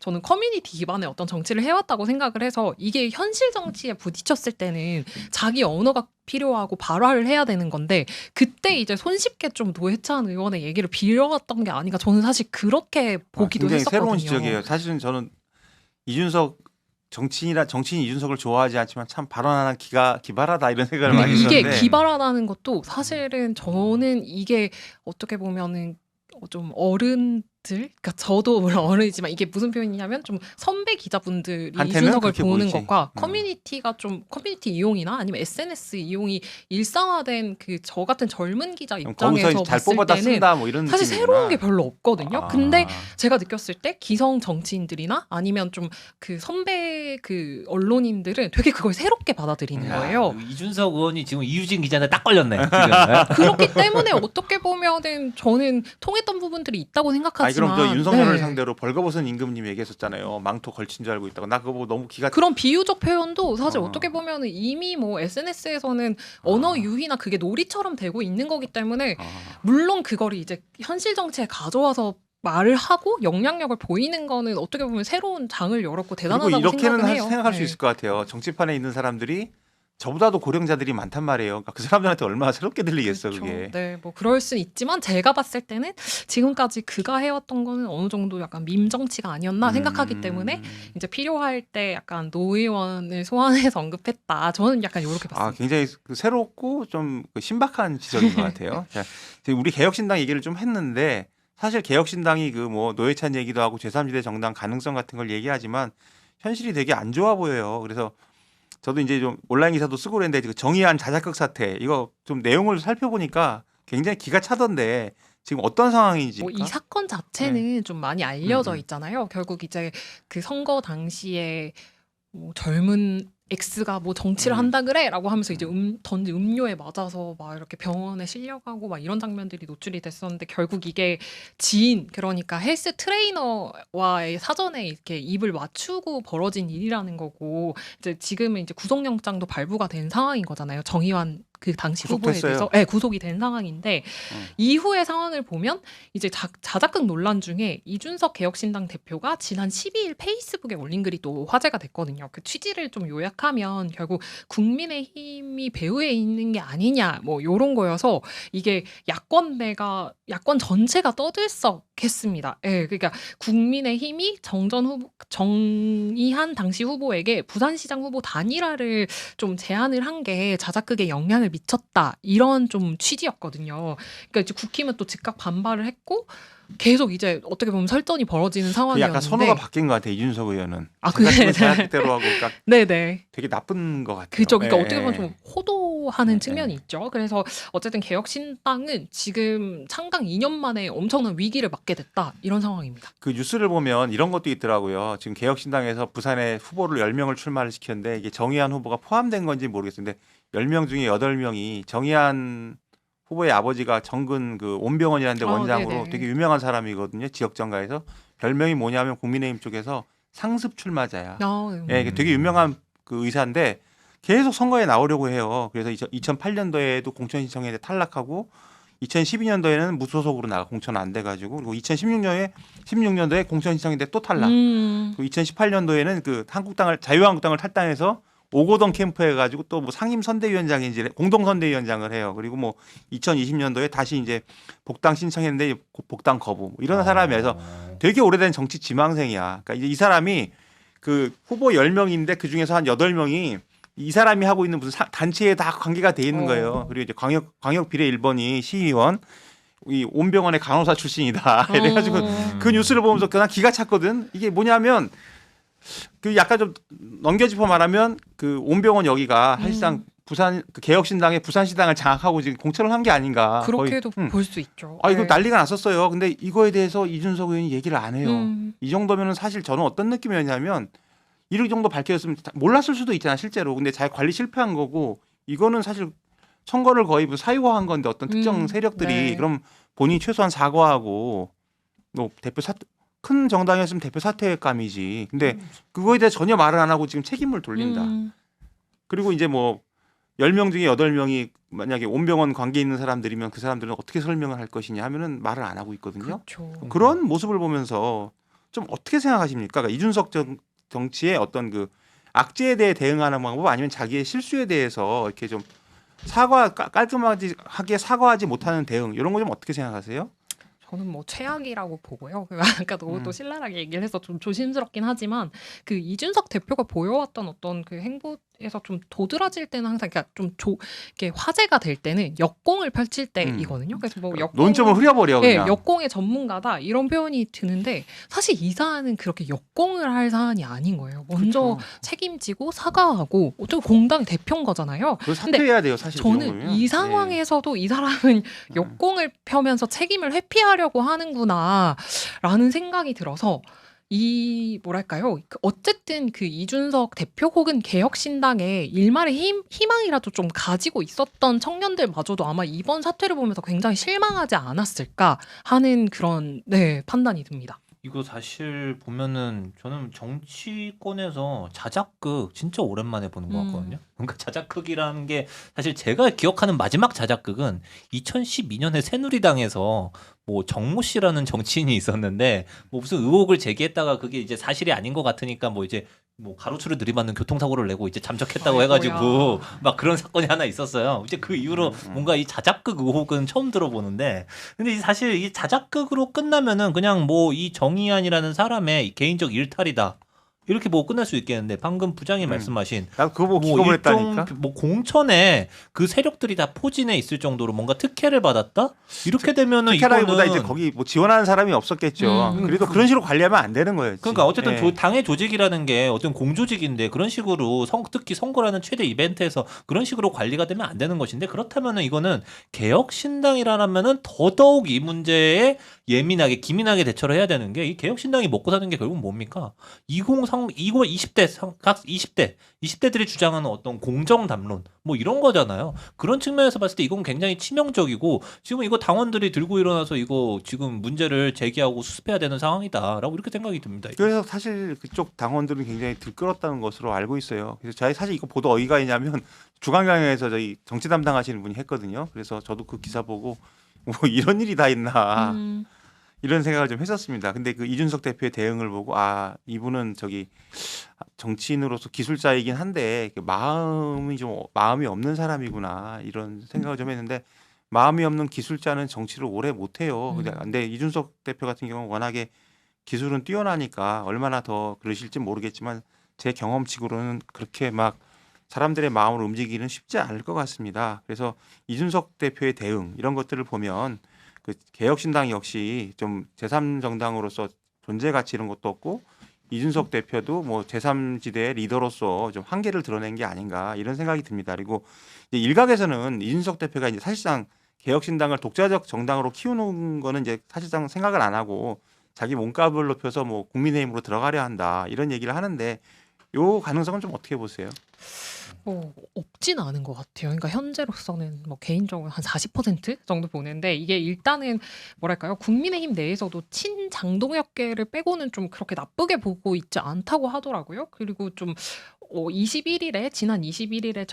저는 커뮤니티 기반의 어떤 정치를 해왔다고 생각을 해서 이게 현실 정치에 부딪혔을 때는 자기 언어가 필요하고 발화를 해야 되는 건데 그때 이제 손쉽게 좀 노회찬 의원의 얘기를 빌려갔던 게 아닌가 저는 사실 그렇게 보기도 굉장히 했었거든요. 새로운 지적이에요. 사실은 저는 이준석 정치인 이준석을 좋아하지 않지만 참 발언하는 기발하다 이런 생각을 근데 많이 이게 했었는데 기발하다는 것도 사실은 저는 이게 어떻게 보면은 좀 어른들, 그러니까 저도 물론 어른이지만 이게 무슨 표현이냐면 좀 선배 기자분들이 한테는 이준석을 그렇게 보는 보이지. 것과 커뮤니티가 좀 커뮤니티 이용이나 아니면 SNS 이용이 일상화된 저 같은 젊은 기자 입장에서 거기서 잘 봤을 뽑아다 때는 쓴다 뭐 이런 사실 느낌이구나. 새로운 게 별로 없거든요. 아. 근데 제가 느꼈을 때 기성 정치인들이나 아니면 좀 선배 언론인들은 되게 그걸 새롭게 받아들이는 거예요. 이준석 의원이 지금 이유진 기자한테 딱 걸렸네. 지금. 네? 그렇기 때문에 어떻게 보면은 저는 통했던 부분들이 있다고 생각하지만 그럼 저 윤석열을 네. 상대로 벌거벗은 임금님 얘기했었잖아요. 망토 걸친 줄 알고 있다고. 나 그거 보고 너무 기가 그런 비유적 표현도 사실 어. 어떻게 보면은 이미 SNS에서는 언어 유희나 그게 놀이처럼 되고 있는 거기 때문에 물론 그거를 이제 현실 정치에 가져와서 말을 하고 영향력을 보이는 거는 어떻게 보면 새로운 장을 열었고 그리고 대단하다고 이렇게는 생각은 해요. 생각할 수 네. 있을 것 같아요. 정치판에 있는 사람들이 저보다도 고령자들이 많단 말이에요. 그러니까 그 사람들한테 얼마나 새롭게 들리겠어 그렇죠. 그게. 네, 뭐 그럴 순 있지만 제가 봤을 때는 지금까지 그가 해왔던 거는 어느 정도 약간 밈 정치가 아니었나 생각하기 때문에 이제 필요할 때 약간 노 의원을 소환해서 언급했다. 저는 약간 이렇게 봤습니다. 굉장히 새롭고 좀 신박한 지적인 것 같아요. 자, 지금 우리 개혁신당 얘기를 좀 했는데 사실 개혁신당이 노회찬 얘기도 하고 제3지대 정당 가능성 같은 걸 얘기하지만 현실이 되게 안 좋아 보여요. 그래서 저도 이제 좀 온라인 기사도 쓰고 그랬는데 정의안 자작극 사태 이거 좀 내용을 살펴보니까 굉장히 기가 차던데 지금 어떤 상황인지. 이 사건 자체는 좀 많이 알려져 있잖아요. 결국 이제 그 선거 당시에 젊은 X가 정치를 한다 그래라고 하면서 이제 던진 음료에 맞아서 막 이렇게 병원에 실려가고 막 이런 장면들이 노출이 됐었는데 결국 이게 지인 그러니까 헬스 트레이너와의 사전에 이렇게 입을 맞추고 벌어진 일이라는 거고 이제 지금은 이제 구속영장도 발부가 된 상황인 거잖아요. 정의완 그 당시 후보에 구속됐어요. 대해서 구속이 된 상황인데 이후의 상황을 보면 이제 자작극 논란 중에 이준석 개혁신당 대표가 지난 12일 페이스북에 올린 글이 또 화제가 됐거든요. 그 취지를 좀 요약하면 결국 국민의힘이 배후에 있는 게 아니냐 요런 거여서 이게 야권 전체가 떠들썩했습니다. 그러니까 국민의힘이 정의한 당시 후보에게 부산시장 후보 단일화를 좀 제안을 한 게 자작극에 영향을 미쳤다 이런 좀 취지였거든요. 그러니까 이제 국힘은 또 즉각 반발을 했고 계속 이제 어떻게 보면 설전이 벌어지는 상황이었는데 약간 선호가 바뀐 것 같아요. 이준석 의원은. 그래. 자작극대로 하고 그러니까 네네. 되게 나쁜 것 같아요. 그죠. 그러니까 예. 어떻게 보면 좀 호도하는 예. 측면이 있죠. 그래서 어쨌든 개혁신당은 지금 창당 2년 만에 엄청난 위기를 맞게 됐다 이런 상황입니다. 그 뉴스를 보면 이런 것도 있더라고요. 지금 개혁신당에서 부산에 후보를 10명을 출마를 시켰는데 이게 정의한 후보가 포함된 건지 모르겠는데 10명 중에 8명이 정의한 후보의 아버지가 정근 온병원이라는 데 원장으로 네네. 되게 유명한 사람이거든요. 지역정가에서. 별명이 뭐냐면 국민의힘 쪽에서 상습 출마자야. 예, 되게 유명한 그 의사인데 계속 선거에 나오려고 해요. 그래서 2008년도에도 공천 신청했는데 탈락하고 2012년도에는 무소속으로 나가 공천 안 돼가지고 그리고 2016년도에 공천 신청했는데 또 탈락. 그리고 2018년도에는 자유한국당을 탈당해서 오고던 캠프에 가지고 또 상임 선대위원장인지 공동 선대위원장을 해요. 그리고 2020년도에 다시 이제 복당 신청했는데 복당 거부. 이런 사람이어서 되게 오래된 정치 지망생이야. 그러니까 이제 이 사람이 그 후보 10명인데 그 중에서 한 8명이 이 사람이 하고 있는 무슨 단체에 다 관계가 돼 있는 거예요. 그리고 이제 광역 비례 1번이 시의원 이 온병원의 간호사 출신이다. 이래가지고 그 뉴스를 보면서 그냥 기가 찼거든. 이게 뭐냐면 약간 좀 넘겨짚어 말하면 그 온병원 여기가 사실상 부산 개혁신당의 부산시당을 장악하고 지금 공천을 한 게 아닌가. 그렇게도 볼 수 있죠. 이거 난리가 났었어요. 근데 이거에 대해서 이준석 의원이 얘기를 안 해요. 이 정도면은 사실 저는 어떤 느낌이었냐면 이럴 정도 밝혀졌으면 몰랐을 수도 있잖아 실제로. 근데 잘 관리 실패한 거고 이거는 사실 선거를 거의 사유화한 건데 어떤 특정 세력들이 네. 그럼 본인이 최소한 사과하고 대표 큰 정당이었으면 대표 사퇴감이지. 근데 그거에 대해 전혀 말을 안 하고 지금 책임을 돌린다. 그리고 이제 뭐 10명 중에 8명이 만약에 온병원 관계 있는 사람들이면 그 사람들은 어떻게 설명을 할 것이냐 하면은 말을 안 하고 있거든요. 그렇죠. 그런 모습을 보면서 좀 어떻게 생각하십니까? 그러니까 이준석 정치의 어떤 그 악재에 대해 대응하는 방법 아니면 자기의 실수에 대해서 이렇게 좀 깔끔하게 사과하지 못하는 대응 이런 거 좀 어떻게 생각하세요? 저는 뭐 최악이라고 보고요. 아까도 또 신랄하게 얘기를 해서 좀 조심스럽긴 하지만 그 이준석 대표가 보여왔던 어떤 그 행보에서 좀 도드라질 때는 항상 그러니까 이렇게 화제가 될 때는 역공을 펼칠 때이거든요. 그래서 뭐 논점을 흐려버려 네, 그냥. 역공의 전문가다 이런 표현이 드는데 사실 이 사안은 그렇게 역공을 할 사안이 아닌 거예요. 먼저 그렇죠. 책임지고 사과하고 어차피 공당의 대표인 거잖아요. 그걸 사퇴해야 돼요, 사실. 저는 이 상황에서도 이 사람은 역공을 펴면서 책임을 회피하려고 하는구나라는 생각이 들어서 이 뭐랄까요? 어쨌든 그 이준석 대표 혹은 개혁신당의 일말의 희망이라도 좀 가지고 있었던 청년들마저도 아마 이번 사태를 보면서 굉장히 실망하지 않았을까 하는 그런 판단이 듭니다. 이거 사실 보면은 저는 정치권에서 자작극 진짜 오랜만에 보는 것 같거든요. 그러니까 자작극이라는 게 사실 제가 기억하는 마지막 자작극은 2012년에 새누리당에서 뭐 정모 씨라는 정치인이 있었는데 뭐 무슨 의혹을 제기했다가 그게 이제 사실이 아닌 것 같으니까 뭐 이제 뭐 가로수를 들이받는 교통사고를 내고 이제 잠적했다고 해가지고 막 그런 사건이 하나 있었어요. 이제 그 이후로 뭔가 이 자작극 의혹은 처음 들어보는데, 근데 사실 이 자작극으로 끝나면은 그냥 뭐 이 정의안이라는 사람의 개인적 일탈이다. 이렇게 뭐 끝날 수 있겠는데 방금 부장이 말씀하신 나도 그거 보고 기겁을 했다니까. 뭐 공천에 그 세력들이 다 포진해 있을 정도로 뭔가 특혜를 받았다? 이렇게 되면은 특혜라기보다 이거는 이제 거기 뭐 지원하는 사람이 없었겠죠. 그래도 그런 식으로 관리하면 안 되는 거예요. 그러니까 어쨌든 당의 조직이라는 게 어떤 공조직인데 그런 식으로 특히 선거라는 최대 이벤트에서 그런 식으로 관리가 되면 안 되는 것인데, 그렇다면은 이거는 개혁신당이라면은 더더욱 이 문제에 예민하게 기민하게 대처를 해야 되는 게, 이 개혁신당이 먹고 사는 게 결국 뭡니까? 20대들이 주장하는 어떤 공정 담론 뭐 이런 거잖아요. 그런 측면에서 봤을 때 이건 굉장히 치명적이고, 지금 이거 당원들이 들고 일어나서 이거 지금 문제를 제기하고 수습해야 되는 상황이다라고 이렇게 생각이 듭니다. 그래서 사실 그쪽 당원들은 굉장히 들끓었다는 것으로 알고 있어요. 그래서 저희 사실 이거 보도 어이가 있냐면 중앙경에서 저희 정치 담당하시는 분이 했거든요. 그래서 저도 그 기사 보고 뭐 이런 일이 다 있나 이런 생각을 좀 했었습니다. 근데 그 이준석 대표의 대응을 보고 이분은 저기 정치인으로서 기술자이긴 한데 마음이 없는 사람이구나 이런 생각을 좀 했는데, 마음이 없는 기술자는 정치를 오래 못해요. 근데 이준석 대표 같은 경우는 워낙에 기술은 뛰어나니까 얼마나 더 그러실지 모르겠지만 제 경험치로는 그렇게 막 사람들의 마음을 움직이기는 쉽지 않을 것 같습니다. 그래서 이준석 대표의 대응 이런 것들을 보면 그 개혁신당 역시 좀 제3정당으로서 존재 가치 이런 것도 없고, 이준석 대표도 뭐 제3지대의 리더로서 좀 한계를 드러낸 게 아닌가 이런 생각이 듭니다. 그리고 이제 일각에서는 이준석 대표가 이제 사실상 개혁신당을 독자적 정당으로 키우는 거는 이제 사실상 생각을 안 하고 자기 몸값을 높여서 뭐 국민의힘으로 들어가려 한다 이런 얘기를 하는데, 요 가능성은 좀 어떻게 보세요? 뭐 없진 않은 것 같아요. 그러니까 현재로서는 뭐 개인적으로 한 40% 정도 보는데, 이게 일단은 뭐랄까요, 국민의힘 내에서도 친장동혁계를 빼고는 좀 그렇게 나쁘게 보고 있지 않다고 하더라고요. 그리고 좀 지난 21일에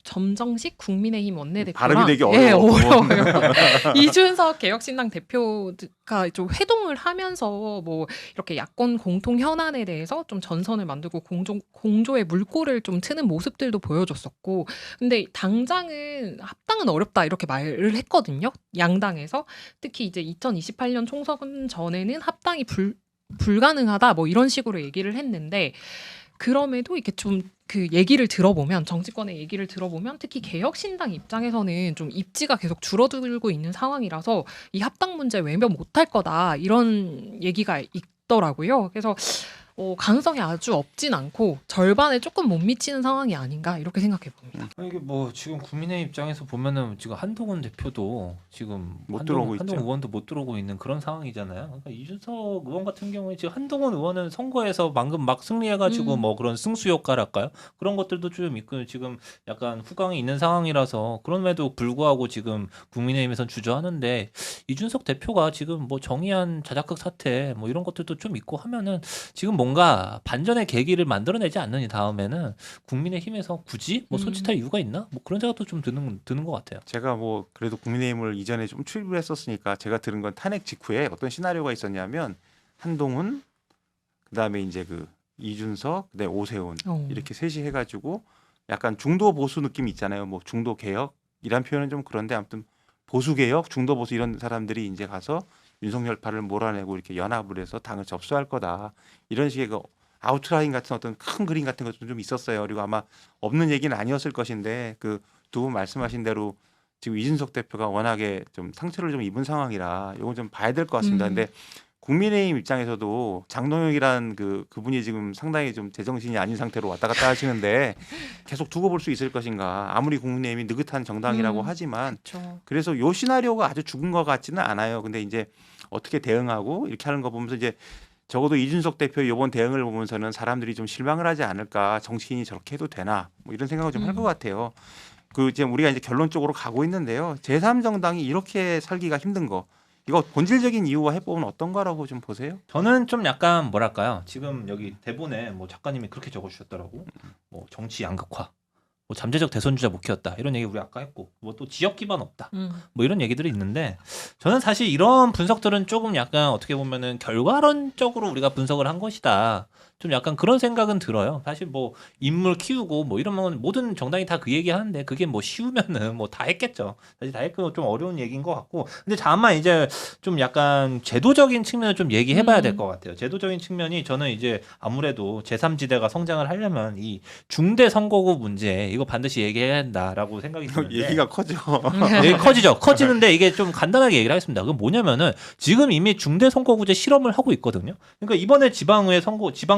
정정식 국민의힘 원내대표랑 발음이 되게 어려워요. 이준석 개혁신당 대표가 좀 회동을 하면서 뭐 이렇게 야권 공통 현안에 대해서 좀 전선을 만들고 공조의 물꼬를 좀 트는 모습들도 보여줬었고, 근데 당장은 합당은 어렵다 이렇게 말을 했거든요. 양당에서 특히 이제 2028년 총선 전에는 합당이 불가능하다 뭐 이런 식으로 얘기를 했는데, 그럼에도 이렇게 좀 그 얘기를 들어보면, 정치권의 얘기를 들어보면 특히 개혁신당 입장에서는 좀 입지가 계속 줄어들고 있는 상황이라서 이 합당 문제 외면 못할 거다 이런 얘기가 있더라고요. 그래서 가능성이 아주 없진 않고 절반에 조금 못 미치는 상황이 아닌가 이렇게 생각해 봅니다. 이게 뭐 지금 국민의 입장에서 보면은 지금 한동훈 대표도 지금 못 들어오고 한동훈 있죠. 의원도 못 들어오고 있는 그런 상황이잖아요. 그러니까 이준석 의원 같은 경우에 지금 한동훈 의원은 선거에서 방금 막 승리해가지고 뭐 그런 승수 효과랄까요? 그런 것들도 좀 있고 지금 약간 후광이 있는 상황이라서 그럼에도 불구하고 지금 국민의힘에선 주저하는데 이준석 대표가 지금 뭐 정의한 자작극 사태 뭐 이런 것들도 좀 있고 하면은 지금 뭔가 반전의 계기를 만들어내지 않느니 다음에는 국민의힘에서 굳이 뭐 손짓할 이유가 있나? 뭐 그런 생각도 좀 드는 것 같아요. 제가 뭐 그래도 국민의힘을 이전에 좀 출입을 했었으니까 제가 들은 건 탄핵 직후에 어떤 시나리오가 있었냐면 한동훈 그다음에 이제 그 이준석 그다음에 오세훈 이렇게 셋이 해가지고 약간 중도 보수 느낌 있잖아요. 뭐 중도 개혁 이란 표현은 좀 그런데 아무튼 보수 개혁, 중도 보수 이런 사람들이 이제 가서 윤석열파를 몰아내고 이렇게 연합을 해서 당을 접수할 거다 이런 식의 그 아웃라인 같은 어떤 큰 그림 같은 것도 좀 있었어요. 그리고 아마 없는 얘기는 아니었을 것인데 그 두 분 말씀하신 대로 지금 이준석 대표가 워낙에 좀 상처를 좀 입은 상황이라 이건 좀 봐야 될 것 같습니다. 근데 국민의힘 입장에서도 장동혁이란 그분이 지금 상당히 좀 제정신이 아닌 상태로 왔다 갔다 하시는데 계속 두고 볼 수 있을 것인가. 아무리 국민의힘이 느긋한 정당이라고 하지만 그렇죠. 그래서 요 시나리오가 아주 죽은 것 같지는 않아요. 근데 이제 어떻게 대응하고 이렇게 하는 거 보면서 이제 적어도 이준석 대표의 이번 대응을 보면서는 사람들이 좀 실망을 하지 않을까. 정치인이 저렇게 해도 되나 뭐 이런 생각을 좀 할 것 같아요. 그 이제 우리가 이제 결론적으로 가고 있는데요. 제3정당이 이렇게 살기가 힘든 거 이거 본질적인 이유와 해법은 어떤 거라고 좀 보세요? 저는 좀 약간 뭐랄까요? 지금 여기 대본에 뭐 작가님이 그렇게 적어주셨더라고. 뭐 정치 양극화, 뭐 잠재적 대선 주자 못 키웠다 이런 얘기 우리 아까 했고, 뭐 또 지역 기반 없다, 뭐 이런 얘기들이 있는데 저는 사실 이런 분석들은 조금 약간 어떻게 보면은 결과론적으로 우리가 분석을 한 것이다. 좀 약간 그런 생각은 들어요. 사실 뭐 인물 키우고 뭐 이러면 모든 정당이 다 그 얘기 하는데 그게 뭐 쉬우면은 뭐 다 했겠죠. 사실 다 했고 좀 어려운 얘기인 것 같고. 근데 다만 이제 좀 약간 제도적인 측면을 좀 얘기해봐야 될 것 같아요. 제도적인 측면이 저는 이제 아무래도 제3지대가 성장을 하려면 이 중대 선거구 문제 이거 반드시 얘기해야 한다라고 생각이 드는데 얘기가 커져. 얘기 커지죠. 커지는데 이게 좀 간단하게 얘기를 하겠습니다. 그건 뭐냐면은 지금 이미 중대 선거구제 실험을 하고 있거든요. 그러니까 이번에 지방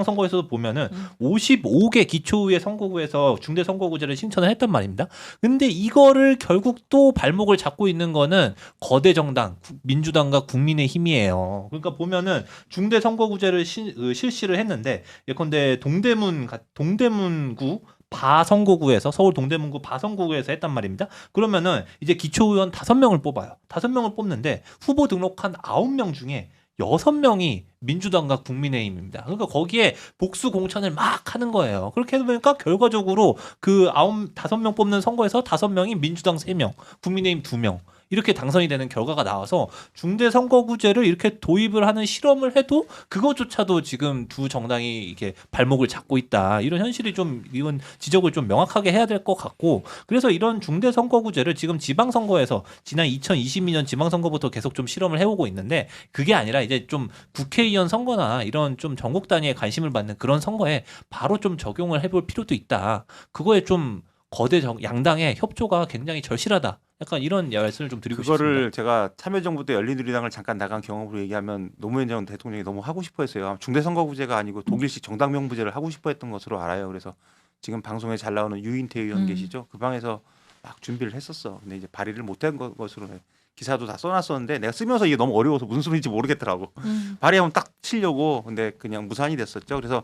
선거에서도 보면은 55개 기초의회 선거구에서 중대 선거구제를 신청을 했단 말입니다. 근데 이거를 결국 또 발목을 잡고 있는 거는 거대 정당 민주당과 국민의힘이에요. 그러니까 보면은 중대 선거구제를 실시를 했는데 예컨대 동대문구 바선거구에서 서울 동대문구 바선거구에서 했단 말입니다. 그러면은 이제 기초의원 5명을 뽑아요. 5명을 뽑는데 후보 등록한 9명 중에 6명이 민주당과 국민의힘입니다. 그러니까 거기에 복수 공천을 막 하는 거예요. 그렇게 해보니까 결과적으로 그 5명 뽑는 선거에서 5명이 민주당 3명, 국민의힘 2명. 이렇게 당선이 되는 결과가 나와서 중대 선거구제를 이렇게 도입을 하는 실험을 해도 그것조차도 지금 두 정당이 이렇게 발목을 잡고 있다. 이런 현실이 좀 이건 지적을 좀 명확하게 해야 될 것 같고 그래서 이런 중대 선거구제를 지금 지방선거에서 지난 2022년 지방선거부터 계속 좀 실험을 해오고 있는데 그게 아니라 이제 좀 국회의원 선거나 이런 좀 전국 단위의 관심을 받는 그런 선거에 바로 좀 적용을 해볼 필요도 있다. 그거에 좀 거대 양당의 협조가 굉장히 절실하다. 약간 이런 말씀을 좀 드리고 그거를 싶습니다. 제가 참여정부 때 열린우리당을 잠깐 나간 경험으로 얘기하면 노무현 전 대통령이 너무 하고 싶어했어요. 중대선거구제가 아니고 독일식 정당명부제를 하고 싶어했던 것으로 알아요. 그래서 지금 방송에 잘 나오는 유인태 의원 계시죠? 그 방에서 막 준비를 했었어. 근데 이제 발의를 못한 것으로 기사도 다 써놨었는데 내가 쓰면서 이게 너무 어려워서 무슨 소리인지 모르겠더라고. 발의하면 딱 치려고 근데 그냥 무산이 됐었죠. 그래서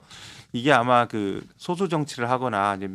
이게 아마 그 소수 정치를 하거나 이제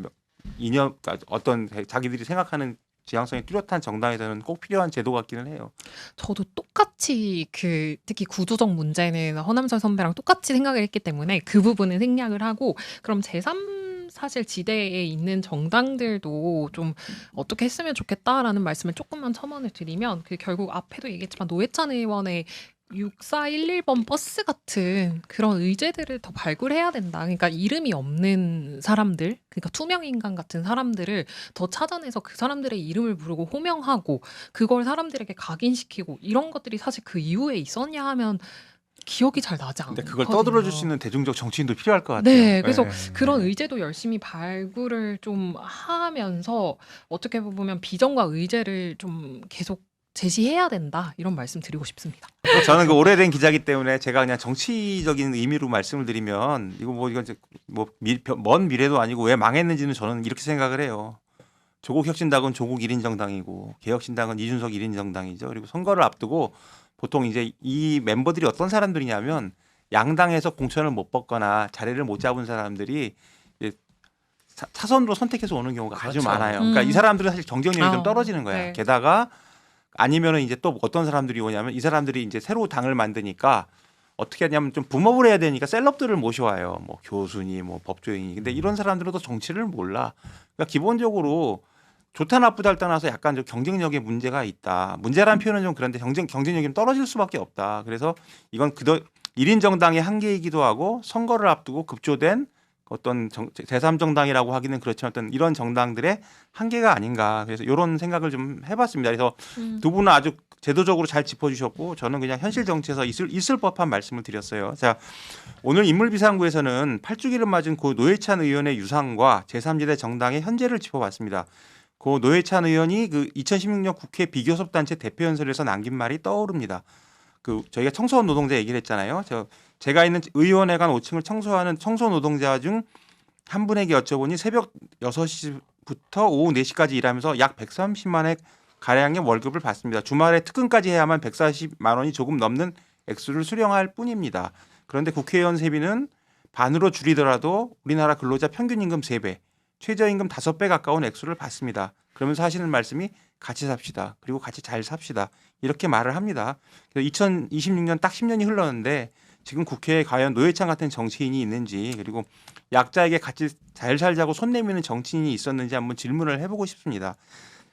이념 어떤 자기들이 생각하는 지향성이 뚜렷한 정당에서는 꼭 필요한 제도 같기는 해요. 저도 똑같이 특히 구조적 문제는 허남선 선배랑 똑같이 생각을 했기 때문에 그 부분은 생략을 하고 그럼 제3 사실 지대에 있는 정당들도 좀 어떻게 했으면 좋겠다라는 말씀을 조금만 첨언을 드리면 결국 앞에도 얘기했지만 노회찬 의원의 6411번 버스 같은 그런 의제들을 더 발굴해야 된다. 그러니까 이름이 없는 사람들, 그러니까 투명 인간 같은 사람들을 더 찾아내서 그 사람들의 이름을 부르고 호명하고 그걸 사람들에게 각인시키고 이런 것들이 사실 그 이후에 있었냐 하면 기억이 잘 나지 않거든요. 근데 그걸 떠들어줄 수 있는 대중적 정치인도 필요할 것 같아요. 네, 그래서 그런 의제도 열심히 발굴을 좀 하면서 어떻게 보면 비전과 의제를 좀 계속 제시해야 된다 이런 말씀 드리고 싶습니다. 저는 그 오래된 기자기 때문에 제가 그냥 정치적인 의미로 말씀을 드리면 이건 이제 먼 미래도 아니고 왜 망했는지는 저는 이렇게 생각을 해요. 조국혁신당은 조국 1인 정당이고 개혁신당은 이준석 1인 정당이죠. 그리고 선거를 앞두고 보통 이제 이 멤버들이 어떤 사람들이냐면 양당에서 공천을 못 받거나 자리를 못 잡은 사람들이 이제 차선으로 선택해서 오는 경우가 아주 그렇죠. 많아요. 그러니까 이 사람들은 사실 경쟁력이 좀 아, 떨어지는 거야. 네. 게다가 아니면은 이제 또 어떤 사람들이 오냐면 이 사람들이 이제 새로 당을 만드니까 어떻게 하냐면 좀 붐업을 해야 되니까 셀럽들을 모셔와요. 뭐 교수니 뭐 법조인이. 근데 이런 사람들은 또 정치를 몰라. 그러니까 기본적으로 좋다 나쁘다 를 떠나서 약간 좀 경쟁력에 문제가 있다. 문제라는 표현은 좀 그런데 경쟁력이 떨어질 수밖에 없다. 그래서 이건 1인 정당의 한계이기도 하고 선거를 앞두고 급조된 어떤 제3정당이라고 하기는 그렇지만 어떤 이런 정당들의 한계가 아닌가. 그래서 이런 생각을 좀 해봤습니다. 그래서 두 분은 아주 제도적으로 잘 짚어주셨고 저는 그냥 현실 정치에서 있을 법한 말씀을 드렸어요. 자, 오늘 인물비상구에서는 8주기를 맞은 고 노회찬 의원의 유상과 제3지대 정당의 현재를 짚어봤습니다. 고 노회찬 의원이 그 2016년 국회 비교섭단체 대표연설에서 남긴 말이 떠오릅니다. 그 저희가 청소년 노동자 얘기를 했잖아요. 제가 있는 의원회관 5층을 청소하는 청소 노동자 중 한 분에게 여쭤보니 새벽 6시부터 오후 4시까지 일하면서 약 130만 원 가량의 월급을 받습니다. 주말에 특근까지 해야만 140만 원이 조금 넘는 액수를 수령할 뿐입니다. 그런데 국회의원 세비는 반으로 줄이더라도 우리나라 근로자 평균 임금 3배, 최저임금 5배 가까운 액수를 받습니다. 그러면서 하시는 말씀이 같이 삽시다. 그리고 같이 잘 삽시다. 이렇게 말을 합니다. 그래서 2026년 딱 10년이 흘렀는데 지금 국회에 과연 노회찬 같은 정치인이 있는지 그리고 약자에게 같이 잘 살자고 손 내미는 정치인이 있었는지 한번 질문을 해보고 싶습니다.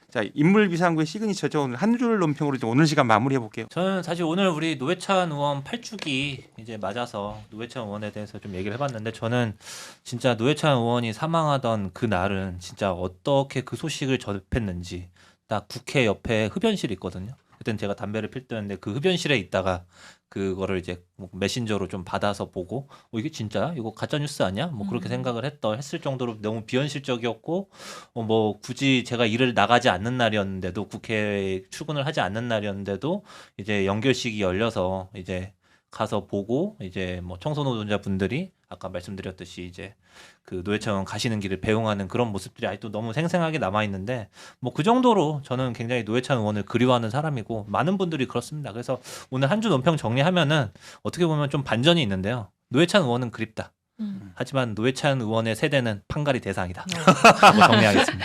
자, 인물비상구의 시그니처죠. 오늘 한 줄 논평으로 오늘 시간 마무리해 볼게요. 저는 사실 오늘 우리 노회찬 의원 8주기 이제 맞아서 노회찬 의원에 대해서 좀 얘기를 해봤는데 저는 진짜 노회찬 의원이 사망하던 그 날은 진짜 어떻게 그 소식을 접했는지 딱 국회 옆에 흡연실이 있거든요. 그때는 제가 담배를 필 때였는데 그 흡연실에 있다가 그거를 이제 뭐 메신저로 좀 받아서 보고 이게 진짜야? 이거 가짜 뉴스 아니야? 뭐 그렇게 생각을 했을 정도로 너무 비현실적이었고 뭐 굳이 제가 일을 나가지 않는 날이었는데도 국회에 출근을 하지 않는 날이었는데도 이제 연결식이 열려서 이제 가서 보고 이제 뭐 청소노동자 분들이 아까 말씀드렸듯이 이제 그 노회찬 의원 가시는 길을 배웅하는 그런 모습들이 아직도 너무 생생하게 남아 있는데 뭐 그 정도로 저는 굉장히 노회찬 의원을 그리워하는 사람이고 많은 분들이 그렇습니다. 그래서 오늘 한 주 논평 정리하면은 어떻게 보면 좀 반전이 있는데요. 노회찬 의원은 그립다. 하지만 노회찬 의원의 세대는 판가리 대상이다. 뭐 정리하겠습니다.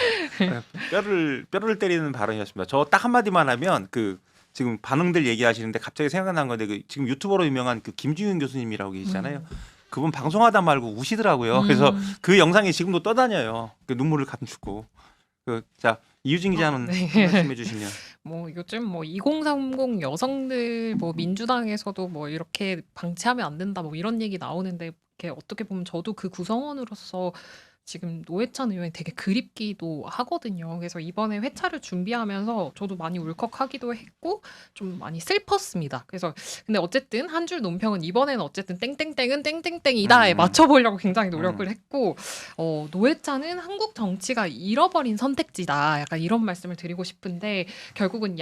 뼈를 때리는 발언이었습니다. 저 딱 한마디만 하면 그 지금 반응들 얘기하시는데 갑자기 생각난 건데 그 지금 유튜버로 유명한 그 김지윤 교수님이라고 계시잖아요. 그분 방송하다 말고 우시더라고요. 그래서 그 영상이 지금도 떠다녀요. 그 눈물을 감추고. 자, 이유진 기자는 네. 말씀해 주시면. 뭐 요즘 뭐 2030 여성들 뭐 민주당에서도 뭐 이렇게 방치하면 안 된다 뭐 이런 얘기 나오는데 이렇게 어떻게 보면 저도 그 구성원으로서 지금 노회찬 의원이 되게 그립기도 하거든요. 그래서 이번에 회차를 준비하면서 저도 많이 울컥하기도 했고 좀 많이 슬펐습니다. 그래서 근데 어쨌든 한 줄 논평은 이번에는 어쨌든 땡땡땡은 땡땡땡이다에 맞춰보려고 굉장히 노력을 했고 노회찬은 한국 정치가 잃어버린 선택지다. 약간 이런 말씀을 드리고 싶은데 결국은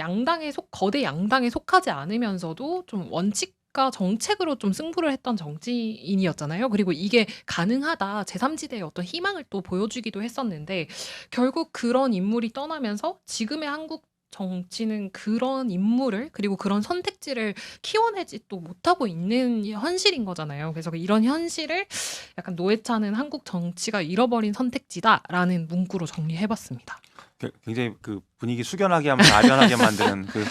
거대 양당에 속하지 않으면서도 좀 원칙 정책으로 좀 승부를 했던 정치인이었잖아요. 그리고 이게 가능하다. 제3지대의 어떤 희망을 또 보여주기도 했었는데 결국 그런 인물이 떠나면서 지금의 한국 정치는 그런 인물을 그리고 그런 선택지를 키워내지 또 못하고 있는 현실인 거잖아요. 그래서 이런 현실을 약간 노회찬은 한국 정치가 잃어버린 선택지다라는 문구로 정리해봤습니다. 굉장히 그 분위기 숙연하게 하면서 아련하게 만드는 그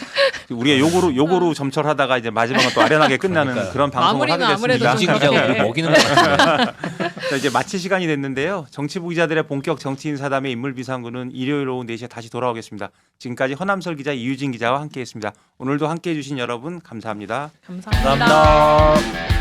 우리가 요거로 점철하다가 이제 마지막은 또 아련하게 끝나는 그러니까요. 그런 방송을 하게 됐습니다. 이진 기자가 우리 먹이는 것 같은데. 자, 이제 마칠 시간이 됐는데요. 정치부 기자들의 본격 정치인 사담의 인물비상구는 일요일 오후 4시에 다시 돌아오겠습니다. 지금까지 허남설 기자, 이유진 기자와 함께했습니다. 오늘도 함께해 주신 여러분 감사합니다. 감사합니다. 감사합니다.